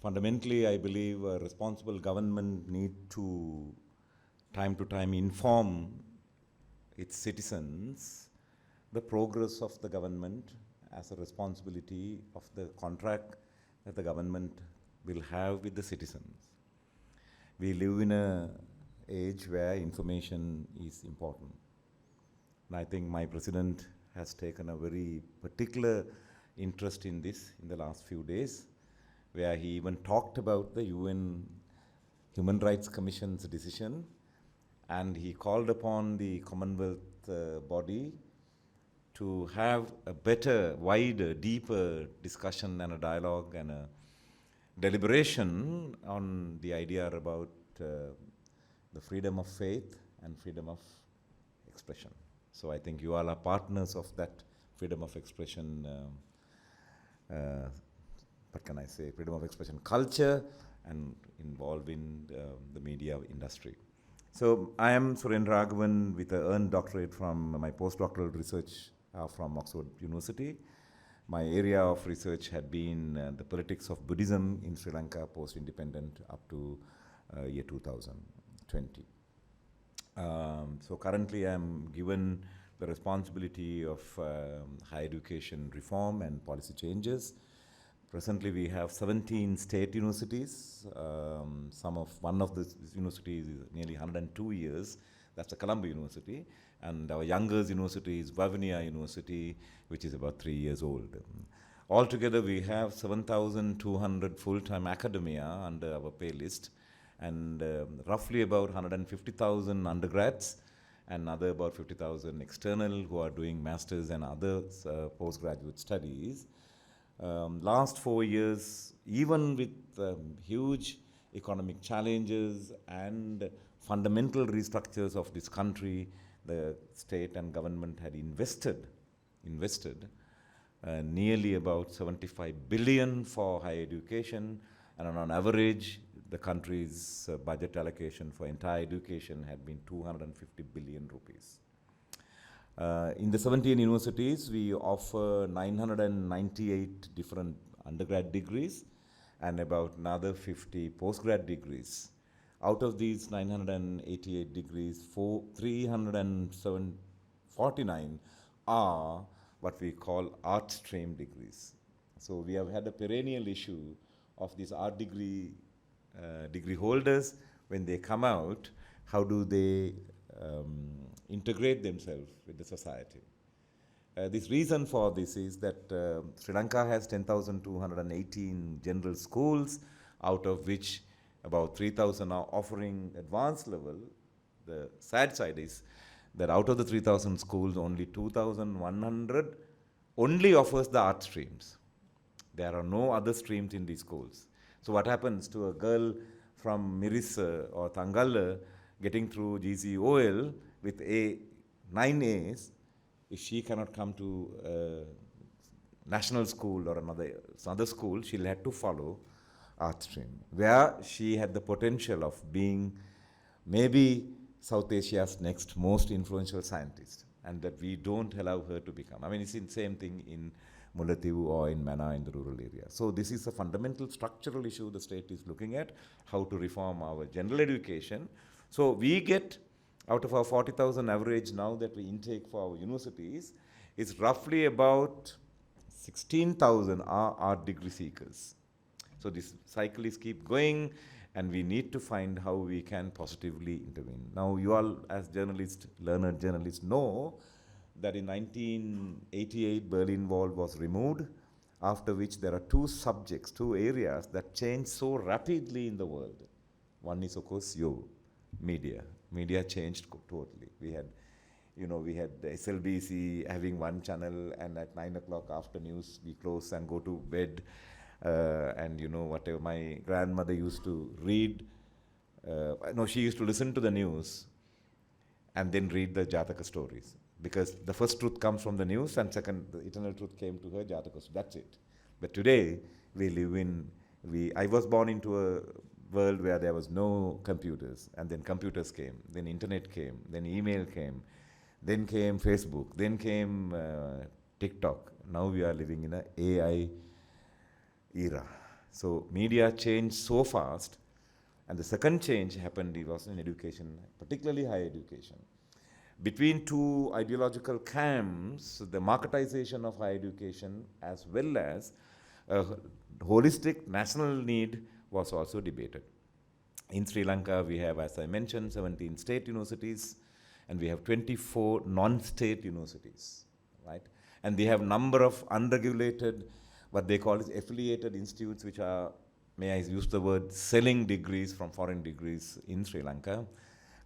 Fundamentally, I believe a responsible government need to time inform its citizens the progress of the government as a responsibility of the contract that the government will have with the citizens. We live in a age where information is important. And I think my president has taken a very particular interest in this in the last few days, where he even talked about the UN Human Rights Commission's decision, and he called upon the Commonwealth body to have a better, wider, deeper discussion and a dialogue and a deliberation on the idea about the freedom of faith and freedom of expression. So I think you all are partners of that freedom of expression, what can I say, freedom of expression culture and involved in the media industry. So I am Surendra Raghavan with an earned doctorate from my postdoctoral research from Oxford University. My area of research had been the politics of Buddhism in Sri Lanka post-independent up to year 2020. So currently I am given the responsibility of higher education reform and policy changes. Presently we have 17 state universities. One of the universities is nearly 102 years. That's the Colombo University. And our youngest university is Waruna University, which is about 3 years old. Altogether, we have 7,200 full-time academia under our pay list, and roughly about 150,000 undergrads, and other about 50,000 external who are doing masters and other postgraduate studies. Last 4 years, even with huge economic challenges and fundamental restructures of this country, the state and government had invested nearly about 75 billion for higher education, and on average, the country's budget allocation for entire education had been 250 billion rupees. In the 17 universities, we offer 998 different undergrad degrees and about another 50 postgrad degrees. Out of these 988 degrees, 349 are what we call art stream degrees. So we have had a perennial issue of these art degree holders. When they come out, how do they integrate themselves with the society? This reason for this is that Sri Lanka has 10,218 general schools, out of which about 3,000 are offering advanced level. The sad side is that out of the 3,000 schools, only 2,100 only offers the art streams. There are no other streams in these schools. So what happens to a girl from Mirissa or Thangalla getting through GCOL with 9 A's, if she cannot come to a national school or another school, she'll have to follow art stream, where she had the potential of being maybe South Asia's next most influential scientist, and that we don't allow her to become. I mean, it's the same thing in Mullaitivu or in Mana in the rural area. So this is a fundamental structural issue the state is looking at, how to reform our general education. So we get, out of our 40,000 average now that we intake for our universities, is roughly about 16,000 are art degree seekers. So this cycle is keep going, and we need to find how we can positively intervene. Now, you all as journalists, learned journalists, know that in 1988 Berlin Wall was removed, after which there are two areas that change so rapidly in the world. One is, of course, media. Media changed totally. We had the SLBC having one channel, and at 9 o'clock after news, we close and go to bed. And whatever my grandmother used to read, she used to listen to the news and then read the Jataka stories, because the first truth comes from the news, and second, the eternal truth came to her Jataka. That's it. But today, I was born into a world where there was no computers, and then computers came, then internet came, then email came, then came Facebook, then came TikTok. Now we are living in an AI era. So media changed so fast. And the second change happened was in education, particularly higher education. Between two ideological camps, the marketization of higher education as well as a holistic national need was also debated. In Sri Lanka, we have, as I mentioned, 17 state universities, and we have 24 non-state universities, right? And they have number of unregulated, what they call is affiliated institutes, which are, may I use the word, selling degrees from foreign degrees in Sri Lanka.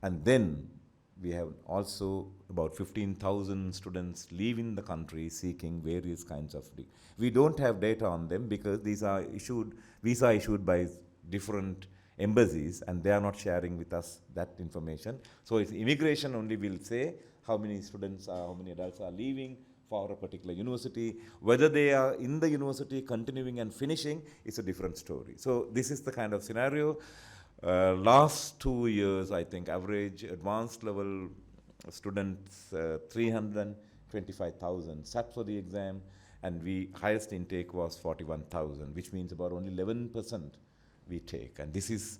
And then we have also about 15,000 students leaving the country seeking various kinds of degrees. We don't have data on them because these are visa issued by different embassies, and they are not sharing with us that information. So it's immigration only will say how many students are, how many adults are leaving for a particular university. Whether they are in the university continuing and finishing is a different story. So this is the kind of scenario. Last 2 years, I think, average advanced level students, 325,000 sat for the exam, and highest intake was 41,000, which means about only 11% we take. And this is,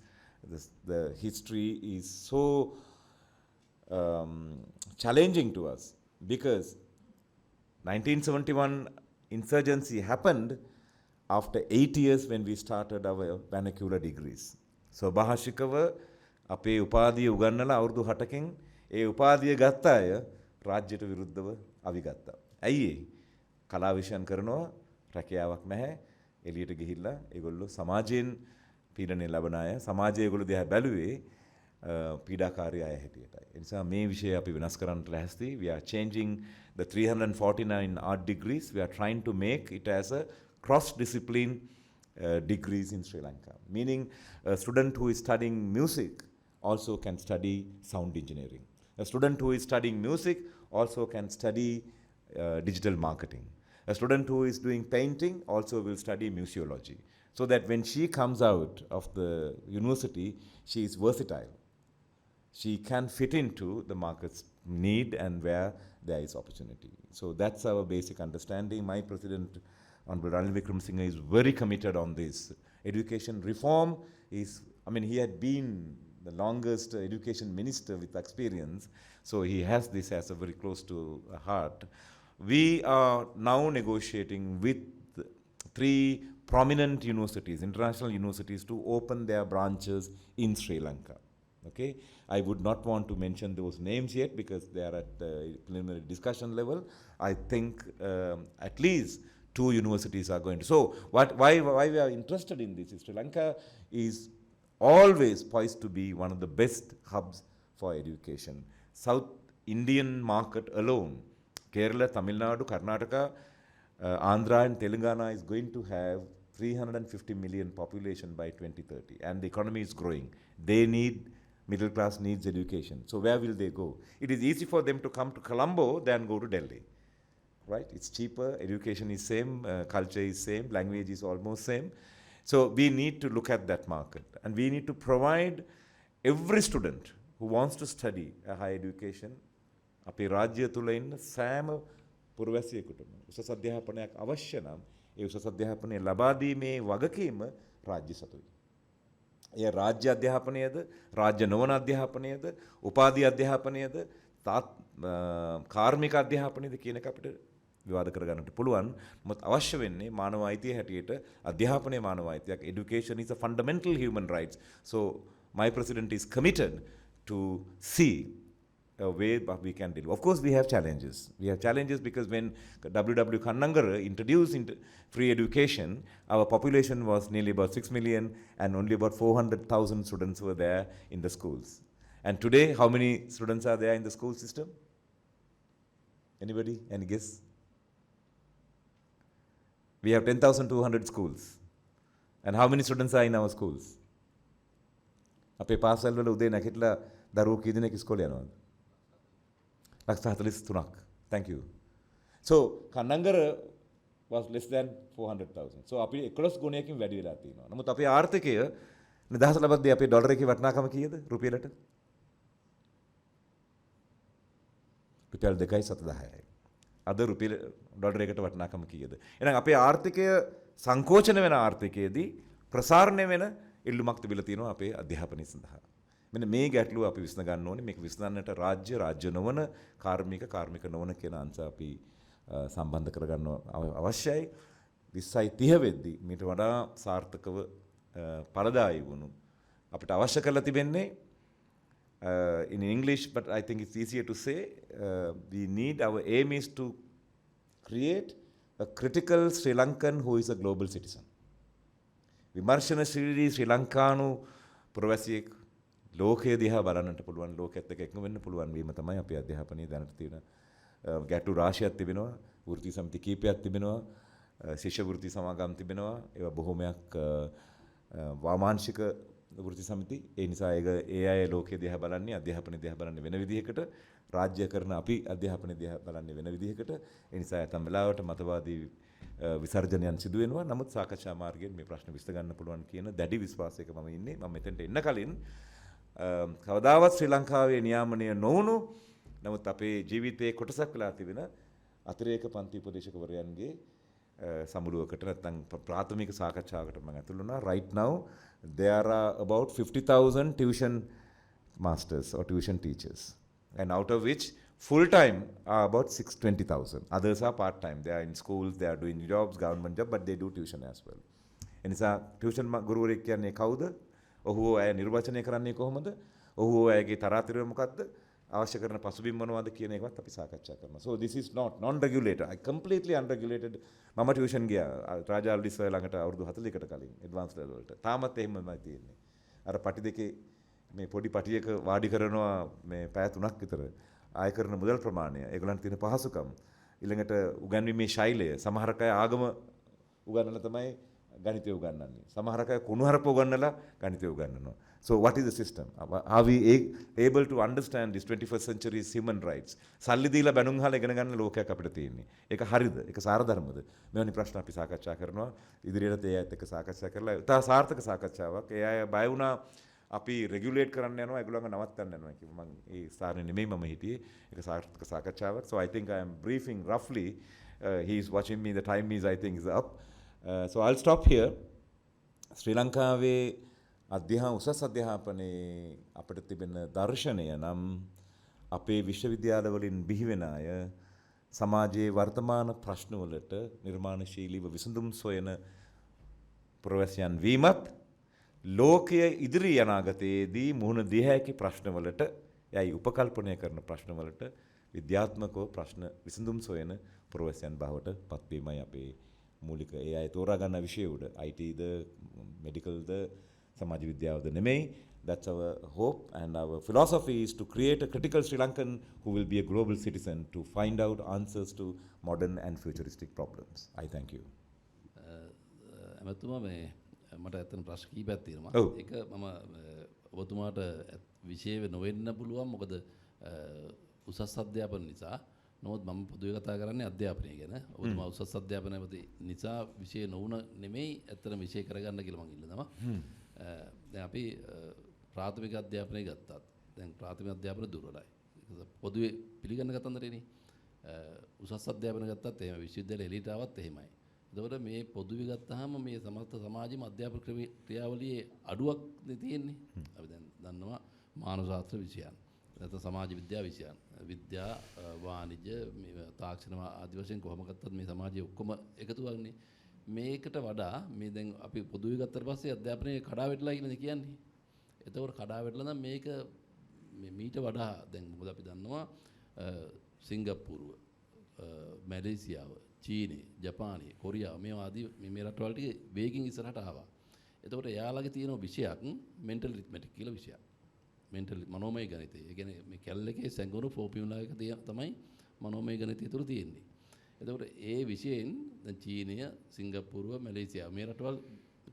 the history is so challenging to us because 1971 insurgency happened after 8 years when we started our vernacular degrees. So භාෂිකව අපේ උපාධිය උගන්නලා අවුරුදු 7කින් ඒ උපාධිය ගත්ත අය රාජ්‍යයට විරුද්ධව අවි ගත්තා. ඇයි ඒ? කලා විෂයන් කරනවා රැකියාවක් නැහැ. එළියට ගිහිල්ලා ඒගොල්ලෝ සමාජයෙන් පීඩනය ලබන අය. සමාජය ඒගොල්ලෝ දිහා බැලුවේ පීඩාකාරී අය හැටියටයි. ඒ නිසා මේ විෂය අපි වෙනස් කරන්න ලැහැස්ති. We are changing the 349 art degrees. We are trying to make it as a cross-discipline degrees in Sri Lanka. Meaning a student who is studying music also can study sound engineering. A student who is studying music also can study digital marketing. A student who is doing painting also will study museology. So that when she comes out of the university, she is versatile. She can fit into the market's need and where there is opportunity. So that's our basic understanding. My president, Honorable Ranil Wickremesinghe, is very committed on this. Education reform is, I mean, he had been the longest education minister with experience, so he has this as a very close to heart. We are now negotiating with 3 prominent universities, international universities, to open their branches in Sri Lanka. Okay, I would not want to mention those names yet because they are at the preliminary discussion level. I think at least 2 universities are going to. So why we are interested in this is Sri Lanka is always poised to be one of the best hubs for education. South Indian market alone, Kerala, Tamil Nadu, Karnataka, Andhra and Telangana is going to have 350 million population by 2030, and the economy is growing. They need, middle class needs education. So where will they go? It is easy for them to come to Colombo than go to Delhi. Right? It's cheaper, education is same, culture is same, language is almost same. So we need to look at that market, and we need to provide every student who wants to study a higher education. අපේ රාජ්‍ය තුල ඉන්න සෑම පුරවැසියෙකුටම උසස් අධ්‍යාපනයක් අවශ්‍ය නම් ඒ උසස් අධ්‍යාපනය ලබා දීමේ වගකීම රාජ්‍ය සතුයි. ඒ රාජ්‍ය අධ්‍යාපනයද, රාජ්‍ය නොවන අධ්‍යාපනයද, උපාධි අධ්‍යාපනයද, කාර්මික අධ්‍යාපනයද කියන එක අපිට විවාද කරගන්නට පුළුවන්. මොකද අවශ්‍ය වෙන්නේ මානව අයිතිය හැටියට අධ්‍යාපනය මානව අයිතියක්. Education is a fundamental human rights. So my president is committed to see a way that we can deal. Of course we have challenges. We have challenges because when W.W. Kannangara introduced free education, our population was nearly about 6 million and only about 400,000 students were there in the schools. And today, how many students are there in the school system? Anybody? Any guess? We have 10,200 schools. And how many students are in our schools? අපේ පාසල් වල උදේ නැගිටලා දරුවෝ කී දෙනෙක් ඉස්කෝලේ යනවද? 43,000. Thank you. So Kannangara was less than 400,000. So අපි 11 ගුණයකින් වැඩි වෙලා තියෙනවා. නමුත් අපේ ආර්ථිකය නිදහස ලබද්දී අපේ ඩොලර් එකේ වටිනාකම කීයද රුපියලට? රුපියල් 2.70යි. අද රුපියල් ඩොලර් එකට වටිනාකම කීයද? එහෙනම් අපේ ආර්ථිකය සංකෝචන වෙන ආර්ථිකයේදී ප්‍රසාරණය වෙන ඉල්ලුමක් තිබිලා තියෙනවා අපේ අධ්‍යාපනය සඳහා. මෙන්න මේ ගැටලුව අපි විසඳ ගන්න ඕනේ. මේක විසඳන්නට රාජ්‍ය නොවන කාර්මික නොවන කියන අංශ අපි සම්බන්ධ කරගන්න අවශ්‍යයි. 20යි 30 වෙද්දී මීට වඩා සාර්ථකව පළදායී වුණු අපිට අවශ්‍ය කරලා තිබෙන්නේ in English, but I think it's easier to say, our aim is to create a critical Sri Lankan who is a global citizen. විමර්ශනශීලී ශ්‍රී ලංකානු ප්‍රවාසියෙක් ලෝකයේ දිහා බලන්නට පුළුවන්, ලෝකෙත් එක්ක එකඟ වෙන්න පුළුවන් වීම තමයි අපේ අධ්‍යාපනයේ දැනට තියෙන ගැටලු රාශියක් තිබෙනවා. වෘත්ති සමිති කීපයක් තිබෙනවා, ශිෂ්‍ය වෘත්ති සමාගම් තිබෙනවා. ඒවා බොහොමයක් වාමාංශික වෘත්ති සමිති. ඒ නිසා ඒ අය ලෝකයේ දිහා බලන්නේ, අධ්‍යාපනය දිහා බලන්නේ වෙන විදිහකට, රාජ්‍ය කරන අපි අධ්‍යාපනය දිහා බලන්නේ වෙන විදිහකට. ඒ නිසා ඇතම් වෙලාවට මතවාදී විසර්ජනයන් සිදු වෙනවා. නමුත් සාකච්ඡා මාර්ගයෙන් මේ ප්‍රශ්න විසඳ ගන්න පුළුවන් කියන දැඩි විශ්වාසයක මම ඉන්නේ. මම මෙතෙන්ට එන්න කලින් කවදාවත් ශ්‍රී ලංකාවේ නියාමනය නොවුණු නමුත් අපේ ජීවිතයේ කොටසක් වෙලා තිබෙන අතිරේක පන්ති උපදේශකවරයන්ගේ සමුළුවකට නැත්නම් ප්‍රාථමික සාකච්ඡාවකට මම ඇතුළු වුණා. Right now there are about 50,000 tuition masters or tuition teachers, and out of which full time are about 620,000. Others are part time. They are in schools, they are doing jobs, government job, but they do tuition as well. එනිසා tuition ගුරුවරයෙක් කියන්නේ කවුද? ඔහු අය නිර්වචනය කරන්නේ කොහොමද? ඔහු අයගේ තරාතිරම මොකද්ද? අවශ්‍ය කරන පසුබිම් මොනවද කියන එකවත් අපි සාකච්ඡා කරනවා. So this is not non-regulated. I completely unregulated. මම tuition ගියා රාජාල්ඩි සර් ළඟට අවුරුදු 40කට කලින් advanced level වලට. තාමත් එහෙමමයි තියෙන්නේ. අර පටි දෙකේ මේ පොඩි පටියක වාඩි කරනවා මේ පැය 3ක් විතර. ආය කරන මුදල් ප්‍රමාණය, ඒගොල්ලන්ට තියෙන පහසුකම්, ඊළඟට උගන්වීමේ ශෛලය, සමහර අය ආගම උගන්වලා තමයි ගණිතය උගන්වන්නේ. සමහර අය කුණුහරුප උගන්වලා ගණිතය උගන්වනවා. So what is the system? Are we able to understand this 21st century's human rights? සල්ලි දීලා බැනුම් අහලා ඉගෙන ගන්න ලෝකයක් අපිට තියෙන්නේ. ඒක හරිද? ඒක සාර ධර්මද? මෙවැනි ප්‍රශ්න අපි සාකච්ඡා කරනවා. ඉදිරියට ඒ අයත් එක්ක සාකච්ඡා කරලා ඉතා සාර්ථක සාකච්ඡාවක්. ඒ අය බය වුණා අපි රෙගියුලේට් කරන්න යනවා, ඒගොල්ලන්ව නවත්තන්න යනවා කිව්වා. මම ඒ ස්ථානේ නෙමෙයි මම හිටියේ. ඒක සාර්ථක සාකච්ඡාවක්. So I think I am briefing roughly. He is watching me. The time is, I think, is up. So I'll stop here. ශ්‍රී ලංකාවේ උසස් අධ්‍යාපනයේ අපිට තිබෙන දර්ශනය නම් අපේ විශ්වවිද්‍යාලවලින් බිහිවෙන අය සමාජයේ වර්තමාන ප්‍රශ්නවලට නිර්මාණශීලීව විසඳුම් සොයන ප්‍රවැසියන් වීමත්, ලෝකයේ ඉදිරි අනාගතයේදී මුහුණ දිය හැකි ප්‍රශ්නවලට, යයි උපකල්පනය කරන ප්‍රශ්නවලට විද්‍යාත්මකව ප්‍රශ්න විසඳුම් සොයන ප්‍රවැසියන් බවට පත්වීමයි අපේ මූලික ඒ අය තෝරා ගන්න විෂය උඩ. ITද, මෙඩිකල්ද, සමාජ විද්‍යාවද නෙමෙයි. That's our hope and our philosophy is to create a critical Sri Lankan who will be a global citizen to find out answers to modern and futuristic problems. I thank you. එමතුමා මේ මට ඇත්තට ප්‍රශ්න කීපයක් තියෙනවා. ඒක මම ඔබතුමාට විශේෂ නොවෙන්න පුළුවන් මොකද උසස් අධ්‍යාපන නිසා. නමුත් මම පොදුවේ කතා කරන්නේ අධ්‍යාපනය ගැන. ඔබතුමා උසස් අධ්‍යාපනයේදී නිසා විශේෂ නොවුන නෙමෙයි ඇත්තට විශේෂ කරගන්න කියලා මම ඉල්ලනවා. දැන් අපි ප්‍රාථමික අධ්‍යාපනය ගත්තාත් දැන් ප්‍රාථමික අධ්‍යාපන දුර්වලයි. පොදුවේ පිළිගන්න කතන්දරේනේ. උසස් අධ්‍යාපන ගත්තත් එහෙම, විශ්වවිද්‍යාල එළියට ආවත් එහෙමයි. එතකොට මේ පොදුවේ ගත්තාම මේ සමස්ත සමාජෙම අධ්‍යාපන ක්‍රියාවලියේ අඩුවක් තියෙන්නේ. අපි දැන් දන්නවා මානව ශාස්ත්‍ර විෂයන්, නැත්නම් සමාජ විද්‍යා විෂයන්, විද්‍යා, වාණිජ්‍ය, තාක්ෂණ ආදි වශයෙන් කොහොම ගත්තත් මේ සමාජයේ ඔක්කොම එකතු වෙන්නේ. මේකට වඩා මේ දැන් අපි පොදුවේ ගත්තට පස්සේ අධ්‍යාපනයේ කඩා වැටලා කියලාද කියන්නේ. එතකොට කඩා වැටලා නම් මේක මීට වඩා දැන් මොකද අපි දන්නවා සිංගප්පූරුව, මැලේසියාව, චීනය, ජපානය, කොරියාව මේ ආදී මේ රටවල් ටික වේගින් ඉස්සරහට ආවා. එතකොට එයාලගේ තියෙන විෂයක් මෙන්ටල් රිත්මැටික් කියලා විෂයක්. මෙන්ටල් මනෝමය ගණිතය. ඒ කියන්නේ මේ කැල් එකේ සැඟවුණු ෆෝමියුලා එක තමයි මනෝමය ගණිතය තුළ තියෙන්නේ. එතකොට ඒ විෂයෙන් දැන් චීනය, සිංගප්පූරුව, මැලේසියාව මේ රටවල්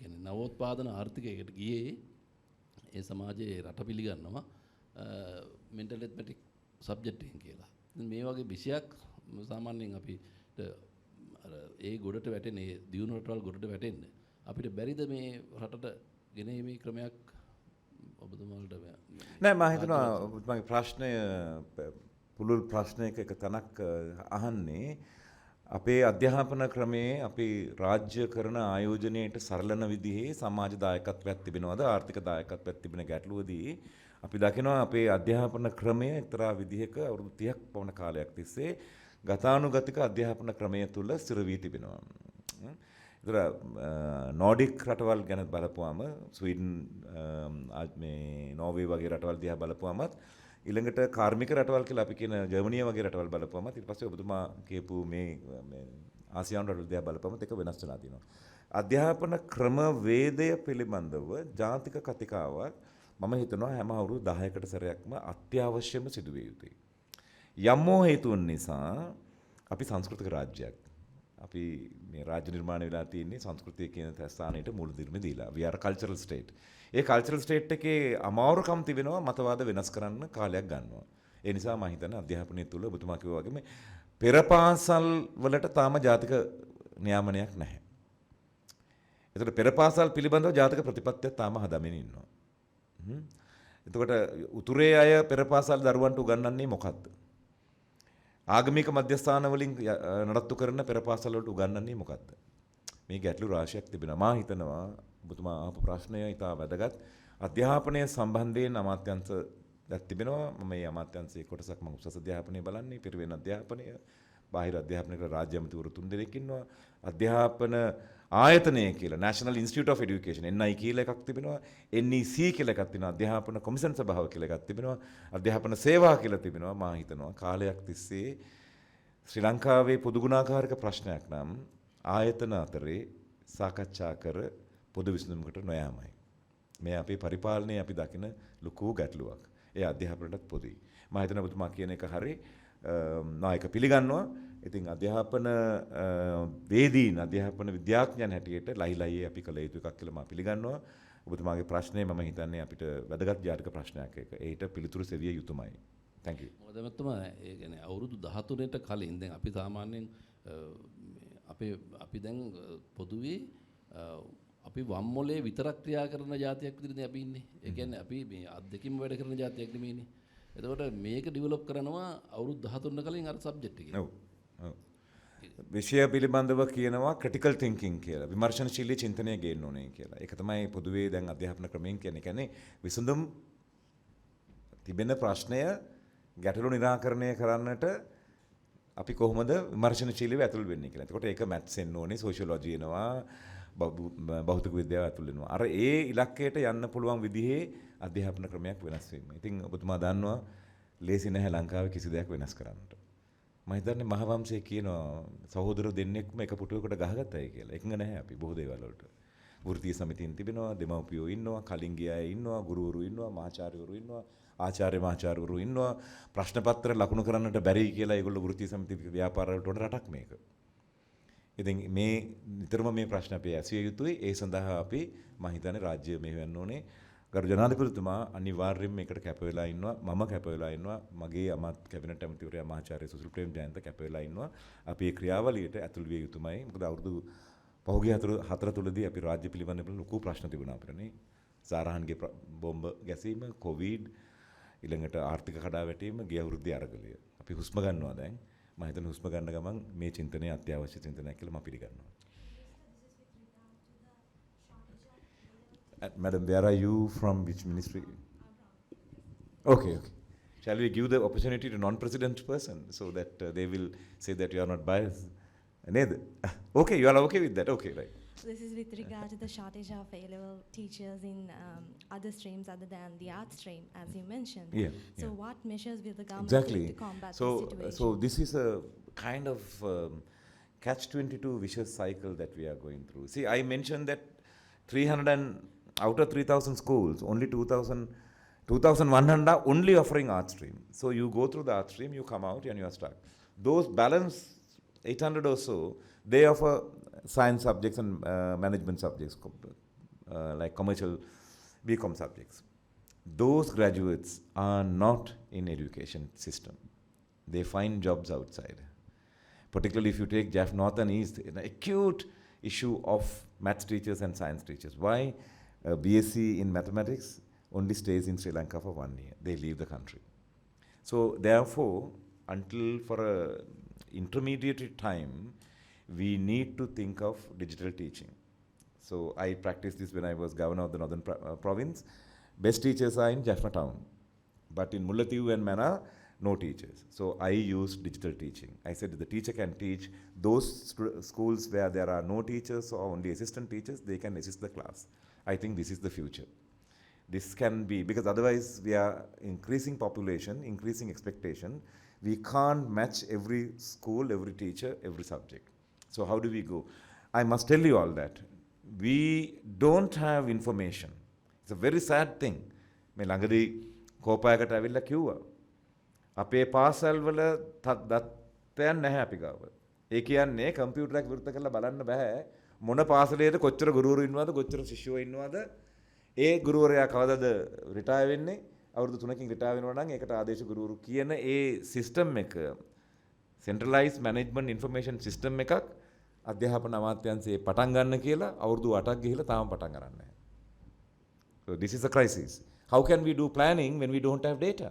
කියන්නේ නවෝත්පාදන ආර්ථිකයකට ගියේ ඒ සමාජයේ රට පිළිගන්නවා මෙන්ටල් රිත්මැටික් සබ්ජෙක්ට් එකකින් කියලා. මේ වගේ විෂයක් සාමාන්‍යයෙන් අපිට අර ඒ ගොඩට වැටෙන ඒ දියුණු රටවල් ගොඩට වැටෙන්න අපිට බැරිද මේ රටට ගෙනීමේ ක්‍රමයක් ඔබතුමාලට? නෑ, මම හිතනවා මගේ ප්‍රශ්නය පුළුල් ප්‍රශ්නයක එක තැනක් අහන්නේ. අපේ අධ්‍යාපන ක්‍රමයේ අපි රාජ්‍ය කරන ආයෝජනයට සරලන විදිහේ සමාජ දායකත්වයක් තිබෙනවද ආර්ථික දායකත්වයක් තිබෙන ගැටලුවදී අපි දකිනවා අපේ අධ්‍යාපන ක්‍රමය එක්තරා විදිහක අවුරුදු 30ක් පමණ කාලයක් තිස්සේ ගතානුගතික අධ්‍යාපන ක්‍රමය තුල ස්ථිර වී තිබෙනවා. ඒතර නෝඩික් රටවල් ගැන බලපුවාම ස්වීඩන් මේ නෝර්වේ වගේ රටවල් දිහා බලපුවාමත් ඊළඟට කාර්මික රටවල් කියලා අපි කියන ජර්මනිය වගේ රටවල් බලපුවමත් ඊට පස්සේ ඔබතුමා කියපු මේ ආසියානු රටවල් දිහා බලපුවමත් ඒක වෙනස් වෙලා තියෙනවා. අධ්‍යාපන ක්‍රමවේදය පිළිබඳව ජාතික කතිකාවක් මම හිතනවා හැම අවුරුදු 10කට සැරයක්ම අත්‍යවශ්‍යම සිදුවිය යුතුයි. යම්මෝ හේතුන් නිසා අපි සංස්කෘතික රාජ්‍යයක්. අපි මේ රාජ්‍ය නිර්මාණය වෙලා තියෙන්නේ සංස්කෘතිය කියන ස්ථානයට මූලධර්ම දීලා. We are a cultural state. A cultural state එකේ අමාරුකම් තිබෙනවා මතවාද වෙනස් කරන්න කාලයක් ගන්නවා. ඒ නිසා මම හිතන්නේ අධ්‍යාපනය තුල ඔබතුමා කිව්වා වගේම පෙරපාසල් වලට තාම ජාතික නියාමනයක් නැහැ. ඒතර පෙරපාසල් පිළිබඳව ජාතික ප්‍රතිපත්තියක් තාම හදාගෙන ඉන්නවා. එතකොට උතුරේ අය පෙරපාසල් දරුවන්ට උගන්වන්නේ මොකද්ද? ආගමික මධ්‍යස්ථාන වලින් නඩත්තු කරන පෙරපාසල් වලට උගන්වන්නේ මොකද්ද? මේ ගැටලු රාශියක් තිබෙනවා. මා හිතනවා ඔබතුමා අහපු ප්‍රශ්නය ඉතා වැදගත්. අධ්‍යාපනය සම්බන්ධයෙන් අමාත්‍යංශ දැක් තිබෙනවා. මම මේ අමාත්‍යංශයේ කොටසක් මම උසස් අධ්‍යාපනය බලන්නේ, පිරිවෙන් අධ්‍යාපනය, බාහිර අධ්‍යාපනය කියලා රාජ්‍ය අමාත්‍යවරු 3 දෙනෙක් ඉන්නවා. අධ්‍යාපන ආයතනය කියලා National Institute of Education NI කියලා එකක් තිබෙනවා. NEC කියලා එකක් තියෙනවා. අධ්‍යාපන කොමිෂන් සභාව කියලා එකක් තිබෙනවා. අධ්‍යාපන සේවා කියලා තිබෙනවා. මා හිතනවා කාලයක් තිස්සේ ශ්‍රී ලංකාවේ පොදු ගුණාකාරක ප්‍රශ්නයක් නම් ආයතන අතරේ සාකච්ඡා කර පොදු විසඳුමකට නොයාමයි. මේ අපේ පරිපාලනයේ අපි දකින ලොකු ගැටලුවක්. ඒ අධ්‍යාපනයටත් පොදුයි. මම හිතනවා ඔබතුමා කියන එක හරි. නායක පිළිගන්නවා. ඉතින් අධ්‍යාපන වේදීන් අධ්‍යාපන විද්‍යාඥයන් හැටියට ලයිලයියේ අපි කළ යුතු එකක් කියලා මම පිළිගන්නවා. ඔබතුමාගේ ප්‍රශ්නේ මම හිතන්නේ අපිට වැදගත් ජාතික ප්‍රශ්නයක් ඒක. ඒට පිළිතුරු සෙවිය යුතුමයි. Thank you. මොකද මම ඒ කියන්නේ අවුරුදු 13ට කලින් දැන් අපි සාමාන්‍යයෙන් අපි දැන් පොදුවේ අපි වම් මොලේ විතරක් ක්‍රියා කරන જાතියක් විදිහට අපි ඉන්නේ. ඒ කියන්නේ අපි මේ අත් දෙකින්ම වැඩ කරන જાතියක් නෙමෙයිනේ. එතකොට මේක ඩෙවලොප් කරනවා අවුරුදු 13 කලින් අර සබ්ජෙක්ට් එකේ. ඔව්. ඔව්. විෂය පිළිබඳව කියනවා ක්‍රිටිකල් තින්කින් කියලා. විමර්ශනශීලී චින්තනය ගේන්න ඕනේ කියලා. ඒක තමයි පොදුවේ දැන් අධ්‍යාපන ක්‍රමයෙන් කියන්නේ. කියන්නේ විසඳුම් තිබෙන ප්‍රශ්නය ගැටලු निराකරණය කරන්නට අපි කොහොමද විමර්ශනශීලීව ඇතුල් වෙන්නේ කියලා. එතකොට ඒක මැත්ස් එන්න ඕනේ, සෝෂියොලොජි එනවා, භෞතික විද්‍යාව ඇතුල් වෙනවා. අර ඒ ඉලක්කයට යන්න පුළුවන් විදිහේ අධ්‍යාපන ක්‍රමයක් වෙනස් වීම. ඉතින් ඔබතුමා දන්නවා ලේසි නැහැ ලංකාවේ කිසි දෙයක් වෙනස් කරන්නට. මම හිතන්නේ මහවංශයේ කියනවා සහෝදරයෝ දෙන්නෙක්ම එක පුටුවකට ගහගත්තයි කියලා. එකඟ නැහැ අපි බොහෝ දේවල් වලට. වෘත්තීය සමිතියන් තිබෙනවා, දෙමව්පියෝ ඉන්නවා, කලින් ගිය අය ඉන්නවා, ගුරුවරු ඉන්නවා, මහාචාර්යවරු ඉන්නවා, ආචාර්යවරු ඉන්නවා. ප්‍රශ්න පත්‍ර ලකුණු කරන්නට බැරි කියලා ඒගොල්ලෝ වෘත්තීය සමිති ව්‍යාපාර වලට උඩ රටක් මේක. ඉතින් මේ නිතරම මේ ප්‍රශ්න අපි ඇසිය යුතුයි. ඒ සඳහා අපි මම හිතන්නේ රාජ්‍ය මෙහෙවන්න ඕනේ. ගරු ජනාධිපතිතුමා අනිවාර්යයෙන්ම මේකට කැප වෙලා ඉන්නවා. මම කැප වෙලා ඉන්නවා. මගේ අමාත් කැබිනට් ඇමතිවරයා මහාචාර්ය සුසිල් ප්‍රේමජයන්ත කැප වෙලා ඉන්නවා. අපි මේ ක්‍රියාවලියට ඇතුල් විය යුතුමයි. මොකද අවුරුදු පහුගිය හතර තුලදී අපි රාජ්‍ය පිළිබඳව ලොකු ප්‍රශ්න තිබුණා අපිට නේ. සාරහන්ගේ බෝම්බ ගැසීම, කොවිඩ්, ඊළඟට ආර්ථික කඩාවැටීම, ගිය අවුරුද්දේ අරගලය. අපි හුස්ම ගන්නවා දැන්. මම හිතන්නේ හුස්ම ගන්න ගමන් මේ චින්තනය අත්‍යවශ්‍ය චින්තනයක් කියලා මම පිළිගන්නවා. Madam, where are you from? Which ministry? Okay. Shall we give the opportunity to non-president person so that they will say that you are not biased? Okay, you are okay with that. Okay, right. This is with regard to the shortage of A-level teachers in other streams other than the art stream, as you mentioned. So what measures will the government take to combat this situation? So this is a kind of catch-22 vicious cycle that we are going through. See, I mentioned that out of 3,000 schools, only 2,100 are only offering art stream. So you go through the art stream, you come out and you are stuck. Those balance 800 or so, they offer science subjects and management subjects, like commercial BCom subjects. Those graduates are not in education system. They find jobs outside. Particularly if you take JAF North and East, an acute issue of maths teachers and science teachers. Why? BSc in mathematics only stays in Sri Lanka for 1 year. They leave the country. So therefore, until for a intermediate time, we need to think of digital teaching. So I practiced this when I was governor of the Northern Province. Best teachers are in Jaffna town, but in Mullatiu and Mana, no teachers. So I used digital teaching. I said the teacher can teach those schools where there are no teachers or only assistant teachers, they can assist the class. I think this is the future. This can be, because otherwise we are increasing population, increasing expectation. We can't match every school, every teacher, every subject. So how do we go? I must tell you all that. We don't have information. It's a very sad thing. මේ ළඟදී කෝපයකට ඇවිල්ලා කිව්වා අපේ පාසල් වල දත්තයන් නැහැ අපි ගාව. ඒ කියන්නේ කම්පියුටර් එක විවෘත කරලා බලන්න බෑ මොන පාසලේද කොච්චර ගුරුවරු ඉන්නවද කොච්චර ශිෂ්‍යයෝ ඉන්නවද ඒ ගුරුවරයා කවදාද රිටයර් වෙන්නේ අවුරුදු 3කින් රිටයර් වෙනවා නම් ඒකට ආදේශ ගුරුවරු කියන ඒ සිස්ටම් එක සෙන්ට්‍රලයිස්ඩ් මැනේජ්මන්ට් ඉන්ෆර්මේෂන් සිස්ටම් එකක් අධ්‍යාපන අමාත්‍යාංශයේ පටන් ගන්න කියලා අවුරුදු 8ක් ගිහිලා තාම පටන් ගන්න නැහැ. So this is a crisis. How can we do planning when we don't have data?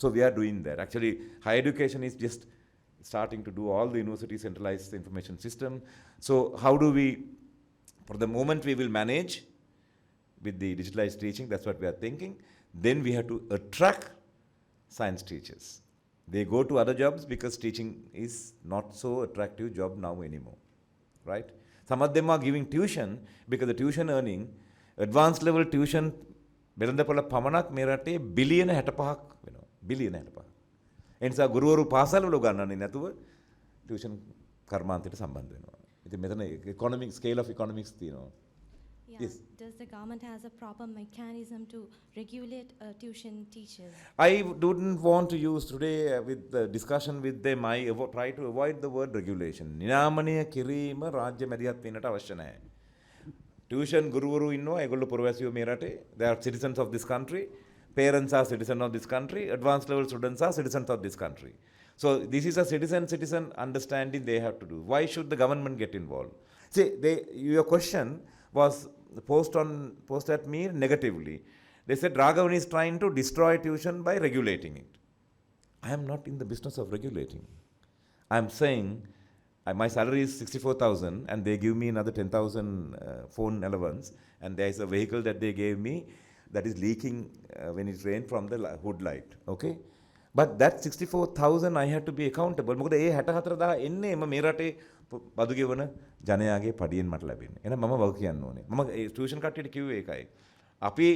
So we are doing that. Actually, higher education is just starting to do all the university centralized information system. So how do we, for the moment we will manage with the digitalized teaching, that's what we are thinking. Then we have to attract science teachers. They go to other jobs because teaching is not so attractive job now anymore, right? Some of them are giving tuition because the tuition earning, advanced level tuition, වෙළඳපොළ පමණක් මේ රටේ බිලියන 65ක් වෙනවා. බිලියන 65. ඒ නිසා ගුරුවරු පාසල් වල ගන්නන්නේ නැතුව ටියුෂන් කර්මාන්තයට සම්බන්ධ වෙනවා. ඉතින් මෙතන economic scale of economics තියෙනවා. Yeah. Yes. Does the government has a proper mechanism to regulate tuition teachers? I didn't want to use today with the discussion with them. I try to avoid the word regulation. නියාමනය කිරීම රාජ්‍ය මැදිහත් වෙන්නට අවශ්‍ය නැහැ. Tuition ගුරුවරු ඉන්නවා ඒගොල්ලෝ පුරවැසියෝ මේ රටේ. They are citizens of this country. Parents are citizens of this country. Advanced level students are citizens of this country. So this is a citizen understanding they have to do. Why should the government get involved? See, your question was posed at me negatively. They said Raghavan is trying to destroy tuition by regulating it. I am not in the business of regulating. I am saying my salary is 64,000 and they give me another 10,000 phone allowance, and there is a vehicle that they gave me that is leaking when it rains from the hood light. Okay? But that 64,000 I have to be accountable. මොකද ඒ 64,000 එන්නේ මේ රටේ බදු ගෙවන ජනයාගේ පඩියෙන් මට ලැබෙන්නේ. එහෙනම් මම වග කියන්න ඕනේ. මම ඒ ටියුෂන් කට්ටියට කිව්වේ ඒකයි. අපි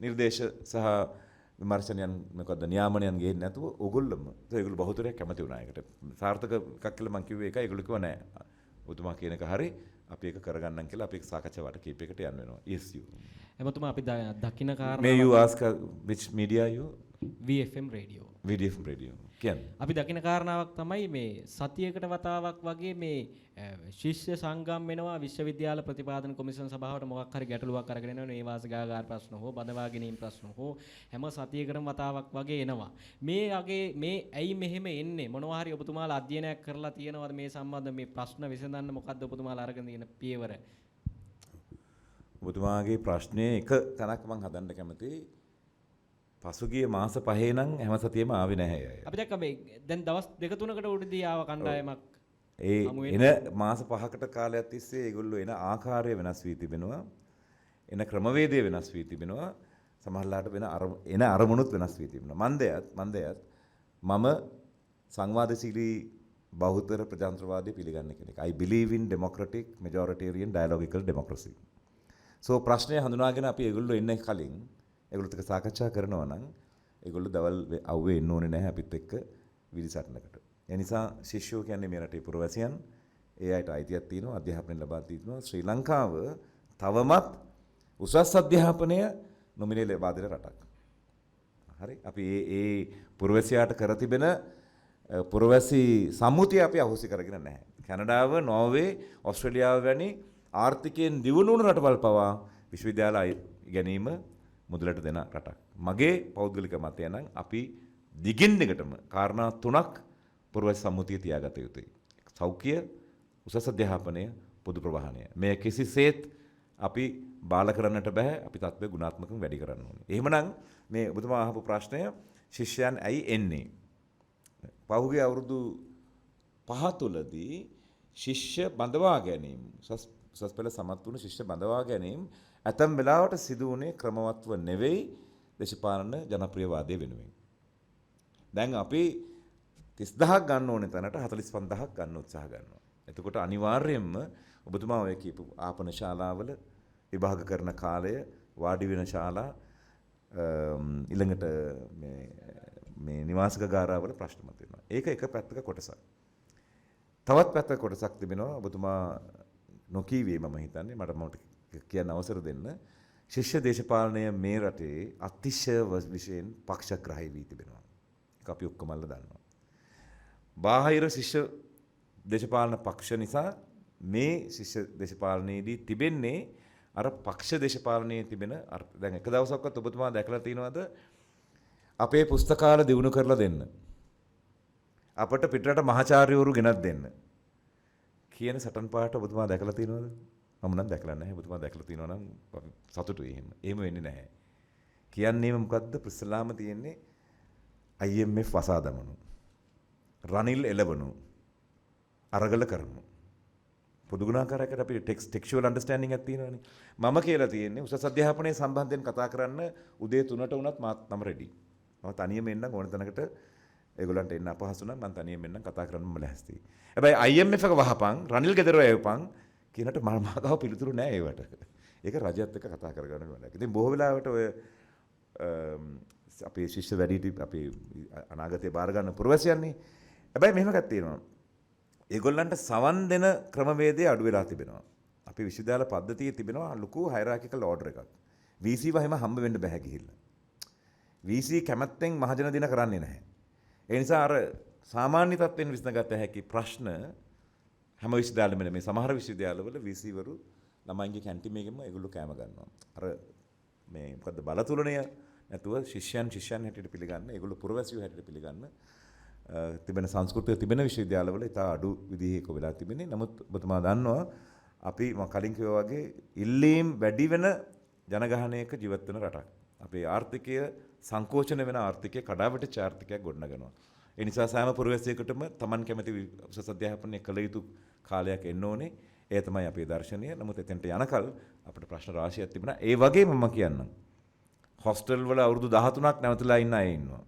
නිර්දේශ සහ විමර්ශනයන් මොකද්ද නියාමනයන් ගෙන්නේ නැතුව ඕගොල්ලොම ඒගොල්ලෝ බහුතරයක් කැමති වුණා ඒකට. සාර්ථක එකක් කියලා මම කිව්වේ ඒකයි. ඒගොල්ලෝ කිව්වා නෑ. ඔතුමා කියන එක හරි. අපි ඒක කරගන්නම් කියලා අපි සාකච්ඡාවට කීපයකට යන්න වෙනවා. Yes you. එමතුමා අපි දකින්න කාරණා May you ask which media you? VFM radio. VFM radio. කියන්නේ අපි දකින්න කාරණාවක් තමයි මේ සතියකට වතාවක් වගේ මේ ශිෂ්‍ය සංගම් වෙනවා විශ්වවිද්‍යාල ප්‍රතිපාදන කොමිෂන් සභාවට මොකක් හරි ගැටලුවක් අරගෙන එනවා මේ වාසගාගාර ප්‍රශ්න හෝ බඳවා ගැනීම ප්‍රශ්න හෝ හැම සතියකටම වතාවක් වගේ එනවා මේ වගේ මේ ඇයි මෙහෙම එන්නේ මොනවා හරි ඔබතුමාලා අධ්‍යයනයක් කරලා තියෙනවද මේ සම්බන්ධ මේ ප්‍රශ්න විසඳන්න මොකද්ද ඔබතුමාලා අරගෙන තියෙන පියවර ඔබතුමාගේ ප්‍රශ්නේ එක තැනක් මම හදන්න කැමතියි පසුගිය මාස 5 නම් හැම සතියෙම ආවේ නැහැ අය. අපි දැක්ක මේ දැන් දවස් 2-3කට උඩදී ආව කණ්ඩායමක්. ඒ එන මාස 5කට කාලයක් තිස්සේ ඒගොල්ලෝ එන ආකාරය වෙනස් වී තිබෙනවා. එන ක්‍රමවේදය වෙනස් වී තිබෙනවා. සමහරලාට එන අරමුණුත් වෙනස් වී තිබෙනවා. මන්දයත් මම සංවාදශීලී බහුතර ප්‍රජාතන්ත්‍රවාදී පිළිගන්න කෙනෙක්. I believe in democratic majoritarian dialogical democracy. So ප්‍රශ්නය හඳුනාගෙන අපි ඒගොල්ලෝ එන්න කලින් ඒගොල්ලොත් එක්ක සාකච්ඡා කරනවා නම් ඒගොල්ලෝ දවල් අවුවේ එන්න ඕනේ නැහැ අපිත් එක්ක විලිසටනකට. ඒ නිසා ශිෂ්‍යෝ කියන්නේ මේ රටේ පුරවැසියන්. ඒ අයට අයිතියක් තියෙනවා අධ්‍යාපනය ලබා තියෙනවා. ශ්‍රී ලංකාව තවමත් උසස් අධ්‍යාපනය නොමිලේ ලබා දෙන රටක්. හරි. අපි ඒ පුරවැසියාට කර තිබෙන පුරවැසි සම්මුතිය අපි අහෝසි කරගෙන නැහැ. කැනඩාව, නෝර්වේ, ඕස්ට්‍රේලියාව වැනි ආර්ථිකයෙන් දියුණු වුණු රටවල් පවා විශ්වවිද්‍යාල ගැනීම මුදලට දෙන රටක්. මගේ පෞද්ගලික මතය නම් අපි දිගින් දිගටම කාරණා 3ක් පුරවැසි සම්මුතිය තියාගත යුතුයි. සෞඛ්‍ය, උසස් අධ්‍යාපනය, පොදු ප්‍රවාහනය. මේ කිසිසේත් අපි බාල කරන්නට බෑ. අපි තත්ත්වය ගුණාත්මකව වැඩි කරන්න ඕනේ. එහෙමනම් මේ ඔබතුමා අහපු ප්‍රශ්නය ශිෂ්‍යයන් ඇයි එන්නේ? පහුගිය අවුරුදු පහ තුලදී ශිෂ්‍ය බඳවා ගැනීම උසස් පෙළ සමත් වුණු ශිෂ්‍ය බඳවා ගැනීම ඇතම් වෙලාවට සිදු වුණේ ක්‍රමවත්ව නෙවෙයි දේශපාලන ජනප්‍රියවාදයේ වෙනුවෙන්. දැන් අපි 30000ක් ගන්න ඕනේ තැනට 45000ක් ගන්න උත්සාහ ගන්නවා. එතකොට අනිවාර්යයෙන්ම ඔබතුමා ඔය කියපු ආපන ශාලාවල විභාග කරන කාලය වාඩි වෙන ශාලා ඊළඟට මේ නිවාසික ගාරාවල ප්‍රශ්න මතුවෙනවා. ඒක එක පැත්තක කොටසක්. තවත් පැත්තක කොටසක් තිබෙනවා ඔබතුමා නොකීවේ මම හිතන්නේ මට කියන්න අවසර දෙන්න. ශිෂ්‍ය දේශපාලනය මේ රටේ අතිශය විශේෂයෙන් පක්ෂග්‍රාහී වී තිබෙනවා. ඒක අපි ඔක්කොමල්ල දන්නවා. බාහිර ශිෂ්‍ය දේශපාලන පක්ෂ නිසා මේ ශිෂ්‍ය දේශපාලනයේදී තිබෙන්නේ අර පක්ෂ දේශපාලනයේ තිබෙන දැන් එක දවසක්වත් ඔබතුමා දැකලා තියෙනවද අපේ පුස්තකාල දිනු කරලා දෙන්න අපට පිටරට මහාචාර්යවරු ගෙනත් දෙන්න කියන සටන් පාට ඔබතුමා දැකලා තියෙනවද? මම නම් දැකලා නැහැ. ඔබතුමා දැකලා තියෙනවා නම් සතුටුයි එහෙම. එහෙම වෙන්නේ නැහැ. කියන්නේම මොකද්ද? ඉස්ලාම තියෙන්නේ IMF වසා දමනු. රනිල් එළවනු. අරගල කරමු. පොදු ගුණාකාරයකට අපි ටෙක්ස්චුවල් අන්ඩර්ස්ටෑන්ඩින්ග් එකක් තියෙනවානේ. මම කියලා තියෙන්නේ උසස් අධ්‍යාපනයේ සම්බන්ධයෙන් කතා කරන්න උදේ 3ට වුණත් මාත් නම් රෙඩි. මම තනියම එන්නම් ඕන තැනකට ඒගොල්ලන්ට එන්න අපහසු නම් මම තනියම එන්නම් කතා කරන්න මම ලැස්තියි. හැබැයි IMF එක වහපන් රනිල් ගෙදර එවපන් කියනට මම මාගාව පිළිතුරු නෑ ඒවට. ඒක රජයත් එක්ක කතා කරගන්න ඕනේ. ඉතින් බොහෝ වෙලාවට ඔය අපේ ශිෂ්‍ය වැඩිහිටි අපේ අනාගතේ බාර ගන්න පුරවැසියන්නේ. හැබැයි මෙහෙම එකක් තියෙනවා. ඒගොල්ලන්ට සවන් දෙන ක්‍රමවේදය අඩු වෙලා තිබෙනවා. අපි විශ්වවිද්‍යාල පද්ධතියේ තිබෙනවා ලොකු හයරාකිකල් ඕඩර් එකක්. VC වහිම හම්බ වෙන්න බෑ ගිහිල්ලා. VC කැමැත්තෙන් මහජන දින කරන්නේ නැහැ. ඒ නිසා අර සාමාන්‍ය තත්ත්වෙන් විසඳගත හැකි ප්‍රශ්න හැම විශ්වවිද්‍යාලෙම මේ සමහර විශ්වවිද්‍යාලවල VC වරු ළමයින්ගේ කැන්ටින් එකෙන්ම ඒගොල්ලෝ කෑම ගන්නවා. අර මේ මොකද්ද බලතුලනය නැතුව ශිෂ්‍යයන් හැටියට පිළිගන්න ඒගොල්ලෝ පුරවැසියෝ හැටියට පිළිගන්න තිබෙන සංස්කෘතිය තිබෙන විශ්වවිද්‍යාලවල ඉතා අඩු විදිහේ එක වෙලා තිබෙන්නේ. නමුත් ඔබතුමා දන්නවා අපි මම කලින් කිව්වා වගේ ඉල්ලීම් වැඩි වෙන ජනගහනයක ජීවත් වෙන රටක්. අපේ ආර්ථිකය සංකෝචන වෙන ආර්ථිකය කඩාවැටෙච්ච ආර්ථිකයක් ගොඩනගනවා. ඒ නිසා සෑම පුරවැසියෙකුටම Taman කැමති උසස් අධ්‍යාපනය කළ යුතු කාලයක් එන්න ඕනේ. ඒ තමයි අපේ දර්ශනය. නමුත් එතෙන්ට යනකල් අපිට ප්‍රශ්න රාශියක් තිබුණා. ඒ වගේම මම කියන්නම්. හොස්ටල් වල අවුරුදු 13ක් නැවතලා ඉන්න අය ඉන්නවා.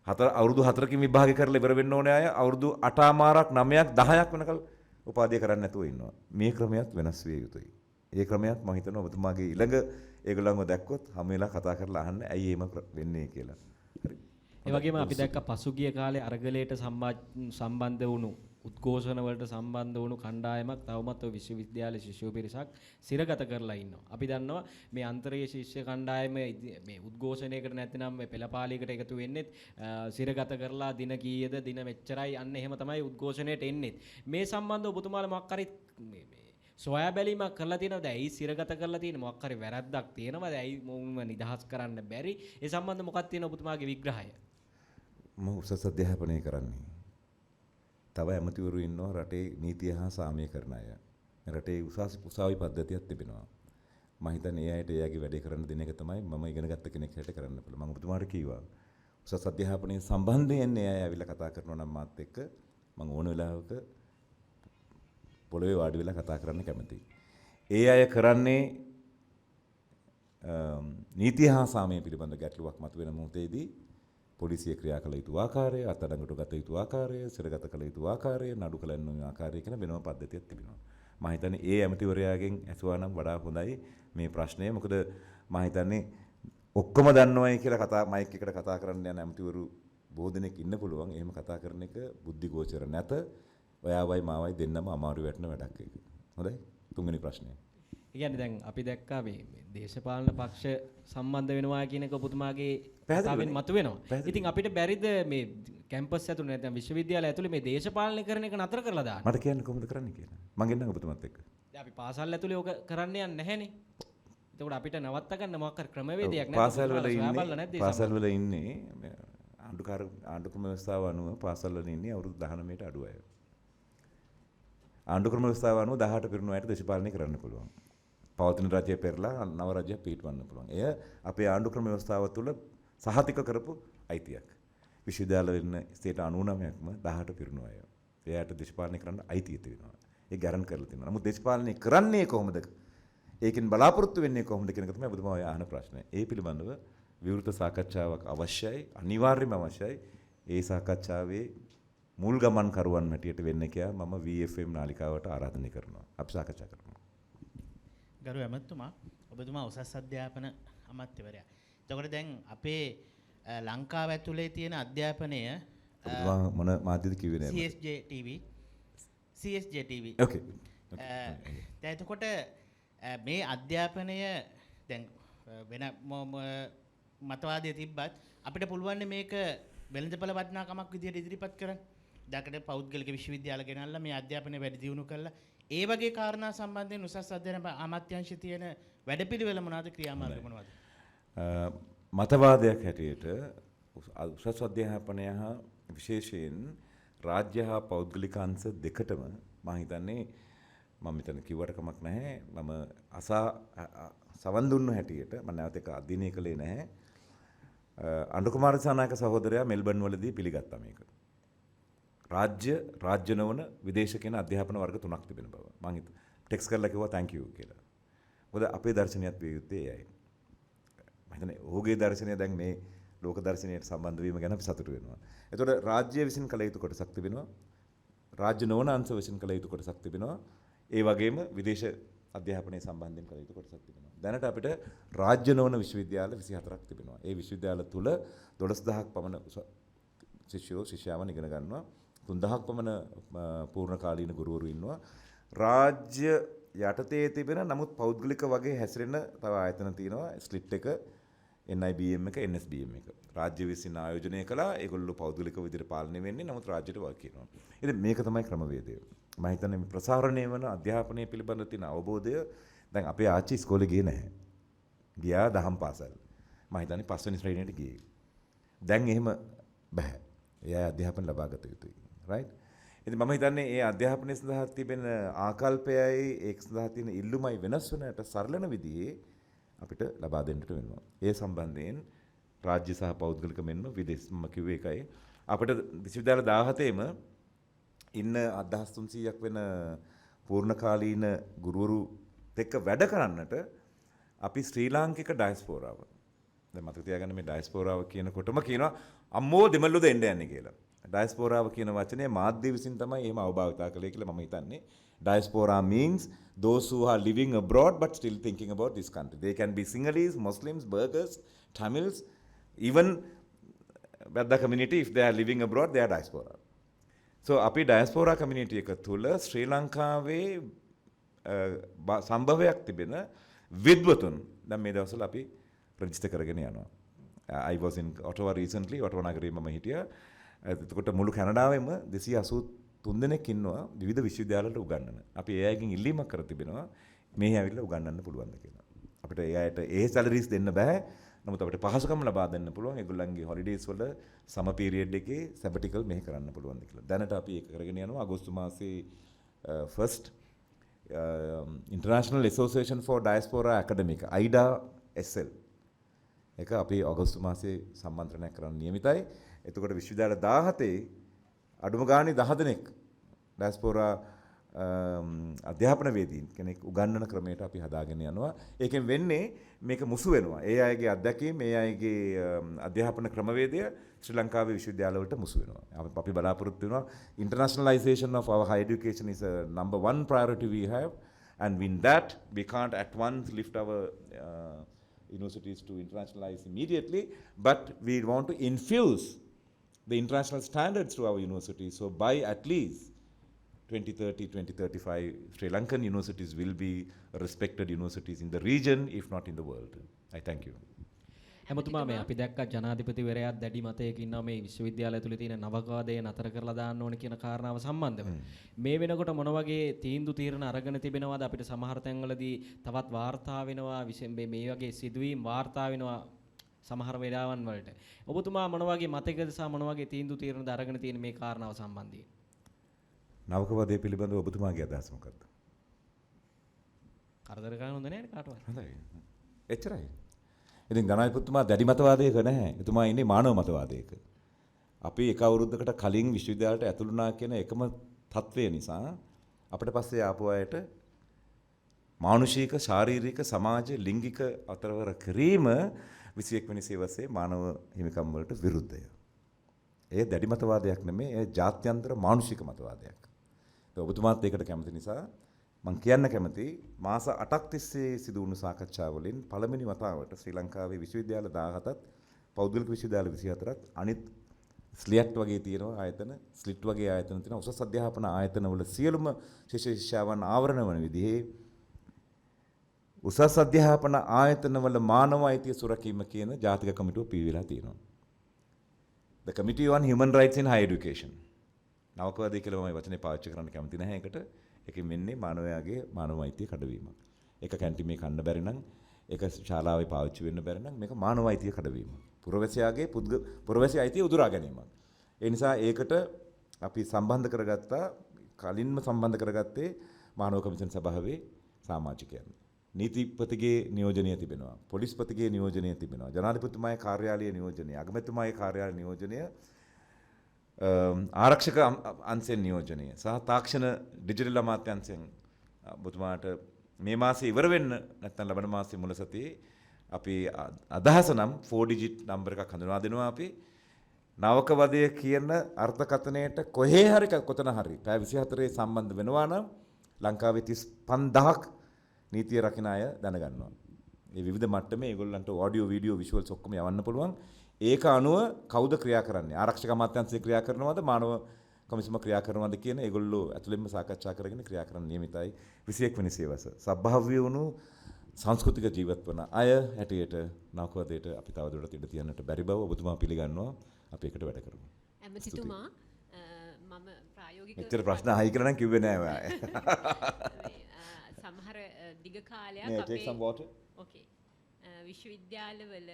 අවුරුදු 4කින් විභාග කරලා ඉවර වෙන්න ඕනේ අය අවුරුදු 8මාරක් 9ක් 10ක් වෙනකල් උපාධිය කරන්න නැතුව ඉන්නවා. මේ ක්‍රමයක් වෙනස් විය යුතුයි. ඒ ක්‍රමයක් මම හිතනවා ඔබතුමාගේ ඊළඟ ඒගොල්ලන්ව දැක්කොත් හැම වෙලාව කතා කරලා අහන්න ඇයි එහෙම වෙන්නේ කියලා. හරි. ඒ වගේම අපි දැක්ක පසුගිය කාලේ අරගලයට සම්බන්ධ වුණු උද්ඝෝෂණ වලට සම්බන්ධ වුණු කණ්ඩායමක් තවමත් ඔය විශ්වවිද්‍යාල ශිෂ්‍ය පිරිසක් සිරගත කරලා ඉන්නවා. අපි දන්නවා මේ අන්තරයේ ශිෂ්‍ය කණ්ඩායම මේ උද්ඝෝෂණයකට නැත්නම් මේ පෙළපාලියකට එකතු වෙන්නේ සිරගත කරලා දින කීයද දින මෙච්චරයි අන්න එහෙම තමයි උද්ඝෝෂණයට එන්නේ. මේ සම්බන්ධව ඔබතුමාලා මොකක් හරි මේ සොයා බැලීමක් කරලා තියෙනවද? ඇයි සිරගත කරලා තියෙන්නේ? මොකක් හරි වැරද්දක් තියෙනවද? ඇයි මොවුන්ව නිදහස් කරන්න බැරි? ඒ සම්බන්ධව මොකක්ද තියෙන ඔබතුමාගේ විග්‍රහය? මම උසස් අධ්‍යාපනය කරන්නේ. තව ඇමතිවරු ඉන්නවා රටේ නීතිය හා සාමය කරන අය. රටේ උසාවි පද්ධතියක් තිබෙනවා. මම හිතන්නේ ඒ අයට එයාගේ වැඩේ කරන්න දෙන එක තමයි මම ඉගෙන ගත්ත කෙනෙක් හැටියට කරන්න පුළුවන්. මම ඔබතුමාට කිව්වා උසස් අධ්‍යාපනයේ සම්බන්ධයෙන් ඒ අය ඇවිල්ලා කතා කරනවා නම් මාත් එක්ක මම ඕන වෙලාවක පොළවේ වාඩි වෙලා කතා කරන්න කැමතියි. ඒ අය කරන්නේ නීතිය හා සාමය පිළිබඳ ගැටලුවක් මතුවෙන මොහොතේදී පොලිසිය ක්‍රියා කළ යුතු ආකාරය, අත්අඩංගුවට ගත යුතු ආකාරය, සිරගත කළ යුතු ආකාරය, නඩු කළ යුතු ආකාරය කියන වෙනම පද්ධතියක් තිබෙනවා. මම හිතන්නේ ඒ ඇමතිවරයාගෙන් ඇසුවා නම් වඩා හොඳයි මේ ප්‍රශ්නය. මොකද මම හිතන්නේ ඔක්කොම දන්නවයි කියලා මයික් එකට කතා කරන්න යන ඇමතිවරු බොහෝ දෙනෙක් ඉන්න පුළුවන්. එහෙම කතා කරන එක බුද්ධිගෝචර නැත. ඔයාවයි මාවයි දෙන්නම අමාරු වැටෙන වැඩක් ඒක. හොඳයි. තුන්වෙනි ප්‍රශ්නය. ඒ කියන්නේ දැන් අපි දැක්කා මේ දේශපාලන පක්ෂ සම්බන්ධ වෙනවා කියන එක ඔබතුමාගේ කතාවෙන් මතුවෙනවා. ඉතින් අපිට බැරිද මේ කැම්පස් ඇතුළේ නැත්නම් විශ්වවිද්‍යාලය ඇතුළේ මේ දේශපාලනය කරන එක නතර කරලා දාන්න? මට කියන්න කොහොමද කරන්නේ කියලා. මං ගෙන්නම් ඔබතුමාත් එක්ක. දැන් අපි පාසල් ඇතුළේ ඕක කරන්න යන්නේ නැහැනේ. එතකොට අපිට නවත්ත ගන්න මොකක් හරි ක්‍රමවේදයක් නැහැ. පාසල් වල ඉන්නේ ආණ්ඩුක්‍රම ව්‍යවස්ථාව අනුව පාසල් වල ඉන්නේ අවුරුදු 19ට අඩු අය. ආණ්ඩුක්‍රම ව්‍යවස්ථාව අනුව 18 පිරුණු අයට දේශපාලනය කරන්න පුළුවන්. පවතින රජය පෙරලා නව රජයක් පිහිටවන්න පුළුවන්. එය අපේ ආණ්ඩුක්‍රම ව්‍යවස්ථාව තුළ සහතික කරපු අයිතියක්. විශ්වවිද්‍යාල වෙන්න ස්ථේට 99ක්ම 18 පිරුණු අය. එයාට දේශපාලනය කරන්න අයිතිය තියෙනවා. ඒක ගැරන්ට් කරලා තියෙනවා. නමුත් දේශපාලනය කරන්නේ කොහොමද? ඒකෙන් බලාපොරොත්තු වෙන්නේ කොහොමද කියන එක තමයි ඔබතුමා ඔය අහන ප්‍රශ්නය. ඒ පිළිබඳව විවෘත සාකච්ඡාවක් අවශ්‍යයි. අනිවාර්යයෙන්ම අවශ්‍යයි. ඒ සාකච්ඡාවේ මුල් ගමන් කරුවන් හැටියට වෙන්න කියලා මම VFM නාලිකාවට ආරාධනය කරනවා. අපි සාකච්ඡා කරමු. ගරු ඇමතුමා ඔබතුමා උසස් අධ්‍යාපන අමාත්‍යවරයා. එතකොට දැන් අපේ ලංකාව ඇතුලේ තියෙන අධ්‍යාපනය ඔබතුමා මොන මාධ්‍යද කිව්වේ නෑ? CSJ TV. Okay. දැන් එතකොට මේ අධ්‍යාපනය දැන් වෙන මතවාදයේ තිබ්බත් අපිට පුළුවන් මේක වෙළඳපොළ වටිනාකමක් විදිහට ඉදිරිපත් කරන්න. දැකට පෞද්ගලික විශ්වවිද්‍යාල ගෙනල්ලා මේ අධ්‍යාපනය වැඩි දියුණු කරලා ඒ වගේ කාරණා සම්බන්ධයෙන් උසස් අධ්‍යයන අමාත්‍යාංශයේ තියෙන වැඩපිළිවෙල මොනවද ක්‍රියාමාර්ග මොනවද? මතවාදයක් හැටියට උසස් අධ්‍යාපනය හා විශේෂයෙන් රාජ්‍ය හා පෞද්ගලික අංශ දෙකටම මම හිතන්නේ මම මෙතන කිව්වට කමක් නැහැ. මම සවන් දුන්න හැටියට මම නැවත එක අධ්‍යයනය කළේ නැහැ. අනුර කුමාර සානායක සහෝදරයා මෙල්බන් වලදී පිළිගත්තා මේක. රාජ්‍ය නොවන විදේශ කියන අධ්‍යාපන වර්ග තුනක් තිබෙන බව. මම ටෙක්ස්ට් කරලා කිව්වා thank you කියලා. මොකද අපේ දර්ශනයත් විය යුත්තේ එයයි. මම හිතන්නේ ඔහුගේ දර්ශනය දැන් මේ ලෝක දර්ශනයට සම්බන්ධ වීම ගැන අපි සතුටු වෙනවා. එතකොට රාජ්‍ය විසින් කළ යුතු කොටසක් තිබෙනවා. රාජ්‍ය නොවන අංශ විසින් කළ යුතු කොටසක් තිබෙනවා. ඒ වගේම විදේශ අධ්‍යාපනය සම්බන්ධයෙන් කළ යුතු කොටසක් තිබෙනවා. දැනට අපිට රාජ්‍ය නොවන විශ්වවිද්‍යාල 24ක් තිබෙනවා. ඒ විශ්වවිද්‍යාල තුල 12000ක් පමණ ශිෂ්‍යාවන් ඉගෙන ගන්නවා. 3000ක් පමණ පූර්ණ කාලීන ගුරුවරු ඉන්නවා. රාජ්‍ය යටතේ තිබෙන නමුත් පෞද්ගලික වගේ හැසිරෙන තව ආයතන තියෙනවා. ස්ලිට් එක, NIBM එක, NSBM එක. රාජ්‍ය විසින් ආයෝජනය කළා. ඒගොල්ලෝ පෞද්ගලික විදිහට පාලනය වෙන්නේ. නමුත් රාජ්‍යට වග කියනවා. ඉතින් මේක තමයි ක්‍රමවේදය. මම හිතන්නේ මේ ප්‍රසාරණය වන අධ්‍යාපනය පිළිබඳ තියෙන අවබෝධය දැන් අපේ ආච්චි ඉස්කෝලේ ගියේ නැහැ. ගියා දහම් පාසල්. මම හිතන්නේ 5 වෙනි ශ්‍රේණියට ගියේ. දැන් එහෙම බෑ. එයා අධ්‍යාපන ලබා ගත යුතුයි. right? ඉතින් මම හිතන්නේ මේ අධ්‍යාපනය සඳහා තිබෙන ආකල්පයයි ඒක සඳහා තියෙන ඉල්ලුමයි වෙනස් වෙනට සරලන විදිහේ අපිට ලබා දෙන්නට වෙනවා. ඒ සම්බන්ධයෙන් රාජ්‍ය සහ පෞද්ගලික මෙන්ම විදේශ මම කිව්වේ එකයි. අපිට විශ්වවිද්‍යාල 17ෙම ඉන්න 1300ක් වෙන පූර්ණ කාලීන ගුරුවරු එක්ක වැඩ කරන්නට අපි ශ්‍රී ලාංකික ඩයස්පෝරාව. දැන් මතක තියාගන්න මේ ඩයස්පෝරාව කියනකොටම කියනවා අම්මෝ දෙමළොද එන්න යන්නේ කියලා. ඩයස්පෝරාව කියන වචනේ මාධ්‍ය විසින් තමයි එහෙම අවභාවිතා කළේ කියලා මම හිතන්නේ. Diaspora means those who are living abroad but still thinking about this country. They can be Sinhalese, Muslims, Burghers, Tamils, even Vedda community if they are living abroad, they are diaspora. So අපි diaspora community එක තුල ශ්‍රී ලංකාවේ සම්භවයක් තිබෙන විද්වතුන් දැන් මේ දවස්වල අපි register කරගෙන යනවා. I was in Ottawa recently, Ottawa නගරයේ මම හිටියා. එතකොට මුළු කැනඩාවෙම 283 දෙනෙක් ඉන්නවා විවිධ විශ්වවිද්‍යාලවලට උගන්වන. අපි ඒ අයගෙන් ඉල්ලීමක් කර තිබෙනවා මේ ඇවිල්ලා උගන්වන්න පුළුවන්ද කියලා. අපිට ඒ අයට ඒ සැලරිස් දෙන්න බෑ. නමුත් අපිට පහසුකම් ලබා දෙන්න පුළුවන්. ඒගොල්ලන්ගේ හොලිඩේස් වල සම පීරියඩ් එකේ සැබටිකල් මෙහෙ කරන්න පුළුවන්ද කියලා. දැනට අපි ඒක කරගෙන යනවා. අගෝස්තු මාසයේ first International Association for Diaspora Academic IDA SL එක අපි අගෝස්තු මාසයේ සම්මන්ත්‍රණයක් කරන්න නියමිතයි. එතකොට විශ්වවිද්‍යාල 17 අඩුම ගානේ 10 දෙනෙක් ඩයස්පෝරා අධ්‍යාපනවේදීන් කෙනෙක් උගන්වන ක්‍රමයට අපි හදාගෙන යනවා. ඒකෙන් වෙන්නේ මේක මුසු වෙනවා. ඒ අයගේ අත්දැකීම්, ඒ අයගේ අධ්‍යාපන ක්‍රමවේදය ශ්‍රී ලංකාවේ විශ්වවිද්‍යාලවලට මුසු වෙනවා. අපි බලාපොරොත්තු වෙනවා internationalization of our higher education is a number one priority we have, and in that we can't at once lift our universities to internationalize immediately, but we want to infuse the international standards to our universities. So by at least 2030, 2035, Sri Lankan universities will be respected universities in the region, if not in the world. I thank you. එමතුමා මේ අපි දැක්ක ජනාධිපතිවරයා දැඩි මතයක ඉන්නවා මේ විශ්වවිද්‍යාලය තුල තියෙන නවකවාදය නතර කරලා දාන්න ඕන කියන කාරණාව සම්බන්ධව. මේ වෙනකොට මොන වගේ තීන්දුව අරගෙන තිබෙනවද අපිට සමහර තැන්වලදී තවත් වාර්තා වෙනවා විශේෂයෙන් මේ වගේ සිදුවීම් වාර්තා වෙනවා සමහර වෙලාවන් වලට. ඔබතුමා මොන වගේ මතකද සහ මොන වගේ තීන්දුව අරගෙන තියෙන මේ කාරණාව සම්බන්ධයෙන්? නවකවාදයේ පිළිබඳව ඔබතුමාගේ අදහස මොකක්ද? කරදර කරන්න හොඳ නැහැ කාටවත්. හොඳයි. එච්චරයි. ඉතින් ගණාධිපතිතුමා දැඩි මතවාදයක නැහැ. එතුමා ඉන්නේ මානව මතවාදයක. අපි එක අවුරුද්දකට කලින් විශ්වවිද්‍යාලයට ඇතුළු වුණා කියන එකම තත්වය නිසා අපිට පස්සේ ආපු අයට මානුෂික ශාරීරික සමාජ ලිංගික අතරවර කිරීම 21 වෙනි සියවසේ මානව හිමිකම් වලට විරුද්ධය. ඒ දැඩි මතවාදයක් නෙමෙයි, ඒ ජාත්‍යන්තර මානුෂික මතවාදයක්. ඒ ඔබතුමාත් ඒකට කැමති නිසා මම කියන්න කැමති මාස 8ක් තිස්සේ සිදු වුණු සාකච්ඡාවලින් පළවෙනි වතාවට ශ්‍රී ලංකාවේ විශ්වවිද්‍යාල 17ත් පෞද්ගලික විශ්වවිද්‍යාල 24ත් අනිත් ස්ලියට් වගේ තියෙනවා ආයතන, ස්ලිට් වගේ ආයතන තියෙනවා. උසස් අධ්‍යාපන ආයතනවල සියලුම ශිෂ්‍ය ශිෂ්‍යාවන් ආවරණ වන විදිහේ උසස් අධ්‍යාපන ආයතනවල මානව අයිතිය සුරකීම කියන ජාතික කමිටුව පිළිවිලා තියෙනවා. The Committee on Human Rights in Higher Education. නවකවාදී කියලා මම වචනේ පාවිච්චි කරන්න කැමති නැහැ ඒකට. ඒකෙන් වෙන්නේ මානවයාගේ මානව අයිතිය කඩවීමක්. ඒක කැන්ටිමේ කන්න බැරි නම්, ඒක ශාලාවේ පාවිච්චි වෙන්න බැරි නම් මේක මානව අයිතිය කඩවීමක්. පුරවැසියාගේ පුරවැසි අයිතිය උදුරා ගැනීමක්. ඒ නිසා ඒකට අපි සම්බන්ධ කරගත්තා, කලින්ම සම්බන්ධ කරගත්තේ මානව කමිෂන් සභාවේ සමාජිකයන්. නීතිපතිගේ නියෝජනය තිබෙනවා, පොලිස්පතිගේ නියෝජනය තිබෙනවා, ජනාධිපතිතුමාගේ කාර්යාලයේ නියෝජනය, අගමැතිතුමාගේ කාර්යාලයේ නියෝජනය, ආරක්ෂක අංශෙන් නියෝජනය සහ තාක්ෂණ ඩිජිටල් අමාත්‍යාංශයෙන් ඔබතුමාට මේ මාසේ ඉවර වෙන්න නැත්නම් ලබන මාසේ මුල සතියේ අපි අදහස නම් 4 digit number එකක් හඳුනා දෙනවා. අපි නවක වදය කියන අර්ථකථනයට කොහේ හරි කොතන හරි පැය 24 සම්බන්ධ වෙනවා නම් ලංකාවේ 35000ක් නීතිය රකින්න අය දැනගන්නවා. මේ විවිධ මට්ටමේ ඒගොල්ලන්ට ඔඩියෝ වීඩියෝ විෂුවල්ස් ඔක්කොම යවන්න පුළුවන්. ඒක අනුව කවුද ක්‍රියා කරන්නේ? ආරක්ෂක අමාත්‍යාංශය ක්‍රියා කරනවද? මානව කොමිසම ක්‍රියා කරනවද කියන ඒගොල්ලෝ ඇතුළෙන්ම සාකච්ඡා කරගෙන ක්‍රියා කරන්න නියමිතයි 21 වෙනි සියවස. සබ්භාව්‍ය වුණු සංස්කෘතික ජීවත් වන අය හැටියට නවකවදයට අපි තවදුරටත් ඉඩ තියන්නට බැරි බව ඔබතුමා පිළිගන්නවා. අපි ඒකට වැඩ කරමු. ඇමතිතුමා මම ප්‍රායෝගික මෙච්චර ප්‍රශ්න අහයි කියලා නම් කිව්වේ නෑ ඔයා. සමහර දිග කාලයක් May I take some water? ඕකේ විශ්වවිද්‍යාලවල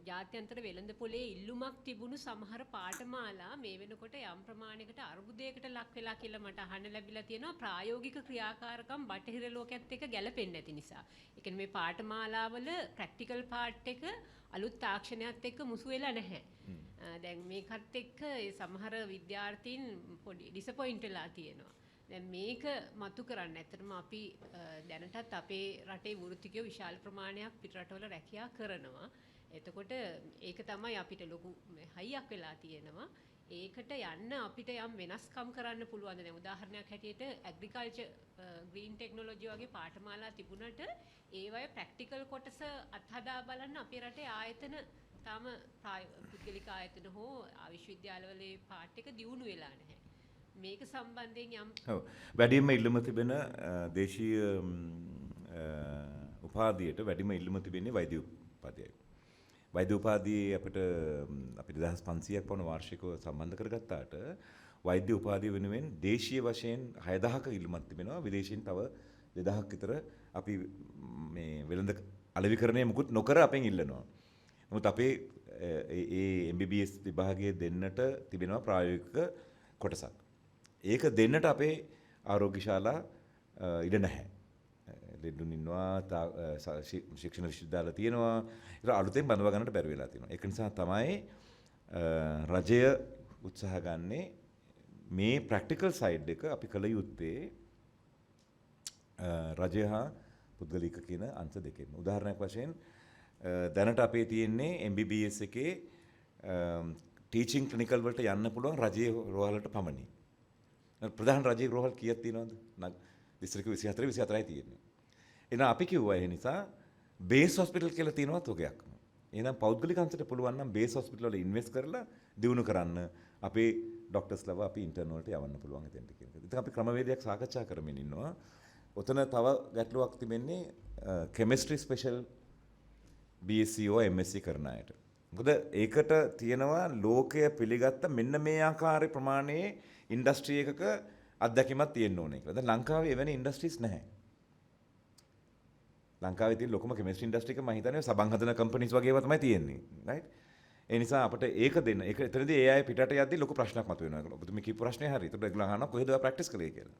ජාත්‍යන්තර වෙළඳපොලේ ඉල්ලුමක් තිබුණු සමහර පාඨමාලා මේ වෙනකොට යම් ප්‍රමාණයකට අර්බුදයකට ලක් වෙලා කියලා මට අහන්න ලැබිලා තියෙනවා. ප්‍රායෝගික ක්‍රියාකාරකම් බටහිර ලෝකයේත් එක්ක ගැලපෙන්නේ නැති නිසා. ඒ කියන්නේ මේ පාඨමාලාවල ප්‍රැක්ටිකල් පාර්ට් එක අලුත් තාක්ෂණයත් එක්ක මුසු වෙලා නැහැ. දැන් මේකත් එක්ක ඒ සමහර විද්‍යාර්ථීන් පොඩි ඩිසපොයින්ට් වෙලා තියෙනවා. දැන් මේක මතු කරන්න ඇත්තටම අපි දැනටත් අපේ රටේ වෘත්තිකයෝ විශාල ප්‍රමාණයක් පිටරටවල රැකියා කරනවා. එතකොට ඒක තමයි අපිට ලොකු හයියක් වෙලා තියෙනවා. ඒකට යන්න අපිට යම් වෙනස්කම් කරන්න පුළුවන්. දැන් උදාහරණයක් හැටියට ඇග්‍රිකල්චර් ග්‍රීන් ටෙක්නොලොජි වගේ පාඨමාලා තිබුණට ඒවයේ ප්‍රැක්ටිකල් කොටස අත්හදා බලන්න අපේ රටේ ආයතන තාම පුද්ගලික ආයතන හෝ විශ්වවිද්‍යාලවලේ පාඨ එක දියුණු වෙලා නැහැ. මේක සම්බන්ධයෙන් යම් වැඩිම ඉල්ලුම තිබෙන දේශීය උපාධියට වැඩිම ඉල්ලුම තිබෙන්නේ වෛද්‍ය උපාධියයි. වෛද්‍ය උපාධියේ අපිට 2500ක් වුණ වාර්ෂිකව සම්බන්ධ කරගත්තාට වෛද්‍ය උපාධිය වෙනුවෙන් දේශීය වශයෙන් 6000ක ඉල්ලුමක් තිබෙනවා. විදේශීන් තව 2000ක් විතර අපි මේ වෙළඳ අලෙවිකරණය මුකුත් නොකර අපෙන් ඉල්ලනවා. නමුත් අපේ ඒ MBBS විභාගයේ දෙන්නට තිබෙනවා ප්‍රායෝගික කොටසක්. ඒක දෙන්නට අපේ ආරෝග්‍ය ශාලා ඉඩ නැහැ. ලෙඩුන් ඉන්නවා, ශික්ෂණ විශ්වවිද්‍යාල තියෙනවා. ඒක අලුතෙන් බඳව ගන්නට බැරි වෙලා තියෙනවා. ඒක නිසා තමයි රජය උත්සාහ ගන්නේ මේ ප්‍රැක්ටිකල් සයිඩ් එක අපි කළ යුත්තේ රජය හා පුද්ගලික කියන අංශ දෙකෙන්. උදාහරණයක් වශයෙන් දැනට අපේ තියෙන්නේ MBBS එකේ ටීචින් ක්ලිනිකල් වලට යන්න පුළුවන් රජයේ රෝහලට පමණි. ප්‍රධාන රජයේ රෝහල් කීයක් තියෙනවද? දිස්ත්‍රික්ක 24 24යි තියෙන්නේ. එහෙනම් අපි කිව්වා ඒ නිසා බේස් හොස්පිටල් කියලා තියෙනවා තොගයක්ම. එහෙනම් පෞද්ගලික අංශයට පුළුවන් නම් බේස් හොස්පිටල් වල ඉන්වෙස්ට් කරලා දියුණු කරන්න අපේ ડોක්ටර්ස්ලව අපි ඉන්ටර්න් වලට යවන්න පුළුවන් එතෙන්ට කියන එක. ඉතින් අපි ක්‍රමවේදයක් සාකච්ඡා කරමින් ඉන්නවා. ඔතන තව ගැටලුවක් තිබෙන්නේ chemistry special BSc or MSc කරන අයට. මොකද ඒකට තියෙනවා ලෝකය පිළිගත්ත මෙන්න මේ ආකාරයේ ප්‍රමාණයේ ඉන්ඩස්ට්‍රි එකක අත්දැකීමක් තියෙන්න ඕනේ කියලා. දැන් ලංකාවේ එවැනි ඉන්ඩස්ට්‍රීස් නැහැ. ලංකාවේ තියෙන ලොකුම කෙමිස්ට්‍රි ඉන්ඩස්ට්‍රි එක මම හිතන්නේ සබන් හදන කම්පනීස් වගේ ඒවා තමයි තියෙන්නේ. රයිට්? ඒ නිසා අපිට ඒක දෙන්න. ඒක එතනදී ඒ අය පිටට යද්දි ලොකු ප්‍රශ්නයක් මතුවෙනවා. ඔබතුමී කියපු ප්‍රශ්නේ හරි. ඒකට ඒගොල්ලෝ අහනවා කොහෙද ඔයා ප්‍රැක්ටිස් කළේ කියලා.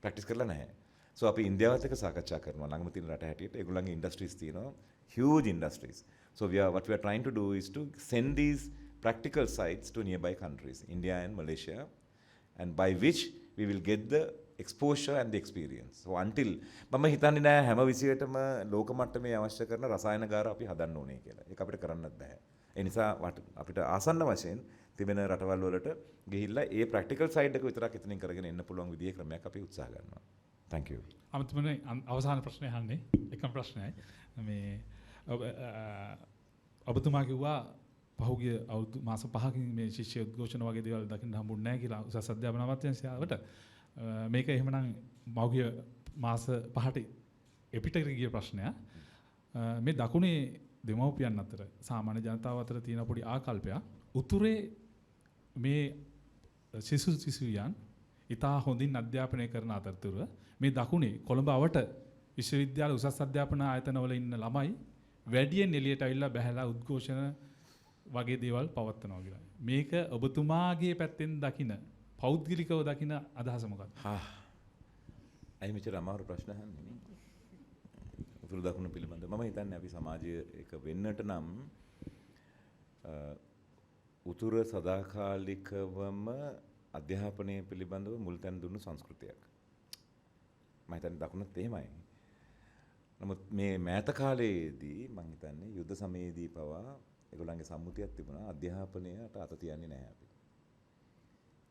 ප්‍රැක්ටිස් කරලා නැහැ. So අපි ඉන්දියාවත් එක්ක සාකච්ඡා කරනවා ළඟම තියෙන රට හැටියට ඒගොල්ලන්ගේ ඉන්ඩස්ට්‍රීස් තියෙනවා. Huge industries. So what we are trying to do is to send these practical sites to nearby countries, India and Malaysia, and by which we will get the exposure and the experience. So until මම හිතන්නේ නෑ හැම විෂයකටම ලෝක මට්ටමේ අවශ්‍ය කරන රසායනගාර අපි හදන්න ඕනේ කියලා. ඒක අපිට කරන්නත් බෑ. ඒ නිසා අපිට ආසන්න වශයෙන් තිබෙන රටවල් වලට ගිහිල්ලා ඒ ප්‍රැක්ටිකල් සයිඩ් එක විතරක් එතනින් කරගෙන එන්න පුළුවන් විදිහේ ක්‍රමයක් අපි උත්සාහ කරනවා. Thank you. අමතුමනේ අවසාන ප්‍රශ්නේ අහන්නේ එකම ප්‍රශ්නයයි. මේ ඔබතුමා කිව්වා පහුගිය අවුරුදු මාස 5කින් මේ ශිෂ්‍ය උද්ඝෝෂණ වගේ දේවල් දකින්න හම්බුනේ නැහැ කියලා උසස් අධ්‍යාපන අමාත්‍යාංශයට. මේක එහෙමනම් මෞගිය මාස 5ට එපිට ගිය ප්‍රශ්නයක්. මේ දකුණේ දෙමව්පියන් අතර සාමාන්‍ය ජනතාව අතර තියෙන පොඩි ආකල්පයක් උතුරේ මේ සිසුයන් ඉතා හොඳින් අධ්‍යාපනය කරන අතරතුර මේ දකුණේ කොළඹ අවට විශ්වවිද්‍යාල උසස් අධ්‍යාපන ආයතනවල ඉන්න ළමයි වැඩියෙන් එළියට ඇවිල්ලා බැහැලා උද්ඝෝෂණ වගේ දේවල් පවත්වනවා කියලා. මේක ඔබතුමාගේ පැත්තෙන් දකින පෞද්ගලිකව දකින අදහස මොකක්ද? ඇයි මෙච්චර අමාරු ප්‍රශ්න අහන්නේ නේ? උතුරු දකුණ පිළිබඳව මම හිතන්නේ අපි සමාජයේ එක වෙන්නට නම් උතුර සදාකාලිකවම අධ්‍යාපනය පිළිබඳව මුල් තැන් දුන්නු සංස්කෘතියක්. මම හිතන්නේ දකුණත් එහෙමයි. නමුත් මේ මෑත කාලයේදී මම හිතන්නේ යුද්ධ සමයේදී පවා ඒගොල්ලන්ගේ සම්මුතියක් තිබුණා අධ්‍යාපනයට අත තියන්නේ නැහැ අපි.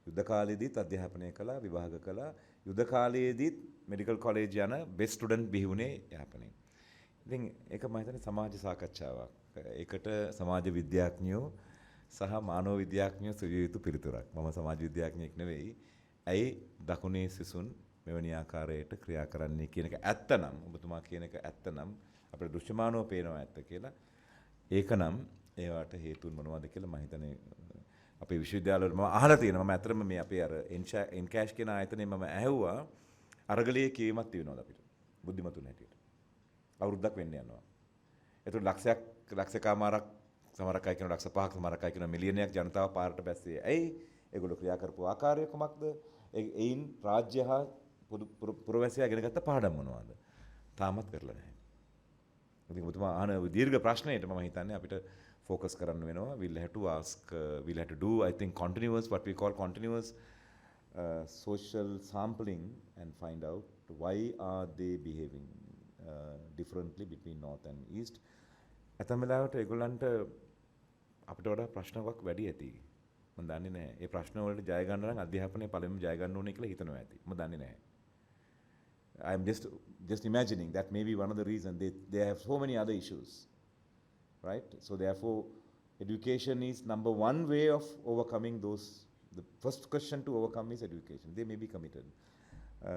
යුද්ධ කාලයේදීත් අධ්‍යාපනය කළා, විභාග කළා. යුද්ධ කාලයේදීත් මෙඩිකල් කොලෙජ් යන බෙස්ට් ස්ටුඩන්ට් බිහි වුණේ යාපනයේ. ඉතින් ඒක මම හිතන්නේ සමාජ සාකච්ඡාවක්. ඒකට සමාජ විද්‍යාඥයෝ සහ මානව විද්‍යාඥයෝ සොයු යුතු පිළිතුරක්. මම සමාජ විද්‍යාඥයෙක් නෙවෙයි. ඇයි දකුණේ සිසුන් මෙවැනි ආකාරයට ක්‍රියා කරන්නේ කියන එක ඇත්තනම් ඔබතුමා කියන එක ඇත්තනම් අපිට දෘශ්‍යමානව පේනවා ඇත්ත කියලා. ඒකනම් ඒවට හේතුන් මොනවද කියලා මම හිතන්නේ අපේ විශ්වවිද්‍යාලවල මම අහලා තියෙනවා. මම ඇත්තටම මේ අපේ අර එන්කෑෂ් කියන ආයතනයේ මම ඇහුවා අරගලයේ කීමක් තියෙනවද අපිට බුද්ධිමතුන් හැටියට. අවුරුද්දක් වෙන්න යනවා. ඒතකොට ලක්ෂකමාරක් සමහරක් අය කියන ලක්ෂ 5ක් සමහරක් අය කියන මිලියනයක් ජනතාව පාරට බැස්සේ. ඇයි? ඒගොල්ලෝ ක්‍රියා කරපු ආකාරය කොමක්ද? එයින් රාජ්‍ය හා පුරවැසියා ඉගෙන ගත්ත පාඩම් මොනවද? තාමත් කරලා නැහැ. ඉතින් ඔබතුමා අහන දීර්ඝ ප්‍රශ්නයට මම හිතන්නේ අපිට focus කරන්න වෙනවා. We'll have to ask, we'll have to do, I think, continuous, what we call continuous social sampling and find out why are they behaving differently between north and east. ඇතැම් වෙලාවට ඒගොල්ලන්ට අපිට වඩා ප්‍රශ්නයක් වැඩි ඇති. මම දන්නේ නැහැ. ඒ ප්‍රශ්න වලට ජය ගන්න නම් අධ්‍යාපනයේ පළමුව ජය ගන්න ඕනේ කියලා හිතනවා ඇති. මම දන්නේ නැහැ. I'm just imagining that may be one of the reasons they have so many other issues. Right? So therefore, education is number one way of overcoming those. The first question to overcome is education. They may be committed.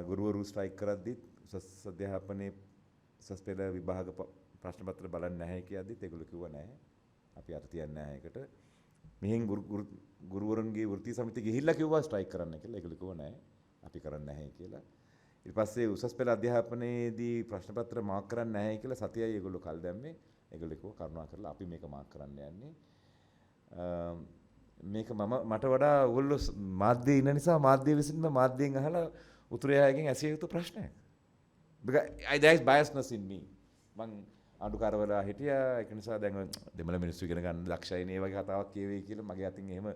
ගුරුවරු strike කරද්දිත් උසස් අධ්‍යාපනයේ උසස් පෙළ විභාග ප්‍රශ්න පත්‍ර බලන්නේ නැහැ කියද්දිත් ඒගොල්ලෝ කිව්වා නැහැ. අපි අත තියන්නේ නැහැ ඒකට. මෙහෙන් ගුරුවරුන්ගේ වෘත්ති සමිතිය ගිහිල්ලා කිව්වා ස්ට්‍රයික් කරන්න කියලා. ඒගොල්ලෝ කිව්වා නැහැ. අපි කරන්නේ නැහැ කියලා. ඊට පස්සේ උසස් පෙළ අධ්‍යාපනයේදී ප්‍රශ්න පත්‍ර මාක් කරන්නේ නැහැ කියලා සතියයි ඒගොල්ලෝ කල් දැම්මේ. ඒගොල්ලෝ කිව්වා කරුණා කරලා අපි මේක මාක් කරන්න යන්නේ. මේක මට වඩා ඔයගොල්ලෝ මාධ්‍යයේ ඉන්න නිසා මාධ්‍ය විසින්ම මාධ්‍යයෙන් අහලා උතුරේ අයගෙන් ඇසිය යුතු ප්‍රශ්නයක්. because there is biasness in me. මං ආණ්ඩුකාරවලා හිටියා ඒක නිසා දැන් දෙමළ මිනිස්සු ඉගෙන ගන්න දක්ෂයි නේ වගේ කතාවක් කියවෙයි කියලා මගේ අතින් එහෙම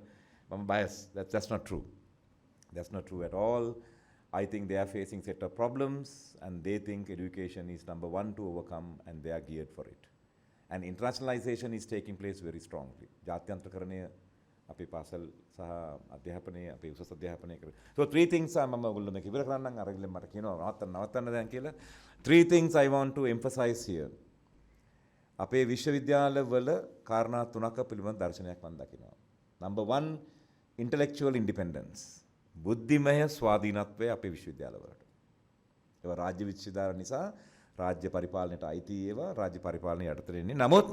මම bias. That's not true. That's not true at all. I think they are facing set of problems and they think education is number one to overcome and they are geared for it. And internationalization is taking place very strongly. ජාත්‍යන්තරකරණය අපේ පාසල් සහ අධ්‍යාපනයේ අපේ උසස් අධ්‍යාපනයේ කර. So three things මම ඔයගොල්ලෝ මේක ඉවර කරන්නම් අරගෙන මට කියනවා නවත්තන්න දැන් කියලා. Three things I want to emphasize here. අපේ විශ්වවිද්‍යාලවල කාරණා තුනක පිළිබඳ දර්ශනයක් මම දකිනවා. Number 1, intellectual independence. බුද්ධිමය ස්වාධීනත්වය අපේ විශ්වවිද්‍යාලවලට. ඒවා රාජ්‍ය විශ්වවිද්‍යාල නිසා රාජ්‍ය පරිපාලනයට අයිති ඒවා රාජ්‍ය පරිපාලනය යටතේ ඉන්නේ. නමුත්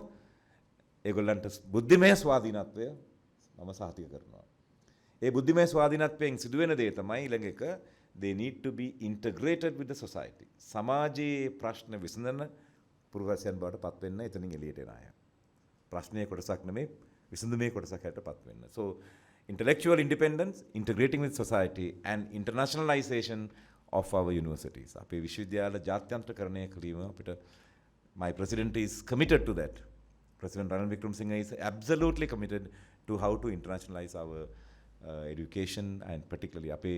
ඒගොල්ලන්ට බුද්ධිමය ස්වාධීනත්වය මම සහතික කරනවා. ඒ බුද්ධිමය ස්වාධීනත්වයෙන් සිදුවෙන දේ තමයි ඊළඟ එක they need to be integrated with the society. සමාජයේ ප්‍රශ්න විසඳන පුරවැසියන් බවට පත් වෙන්න එතනින් එළියට එන අය. ප්‍රශ්නයේ කොටසක් නෙමෙයි විසඳුමේ කොටසක් හැට පත් වෙන්න. So intellectual independence, integrating with society and internationalization of our universities. අපේ විශ්වවිද්‍යාල ජාත්‍යන්තරකරණය කිරීම අපිට my president is committed to that. President Ranil is absolutely committed to how to internationalize our education and particularly අපේ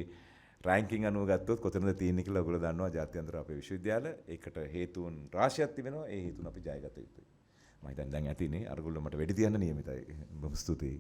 රෑන්කින් අනුව ගත්තොත් කොතනද තියෙන්නේ කියලා ඔයගොල්ලෝ දන්නවා ජාත්‍යන්තර අපේ විශ්වවිද්‍යාල. ඒකට හේතුන් රාශියක් තිබෙනවා. ඒ හේතුන් අපි ජයගත යුතුයි. මම හිතන්නේ දැන් ඇතිනේ අරගොල්ලෝ මට වෙඩි තියන්න නියමිතයි. බොහොම ස්තුතියි.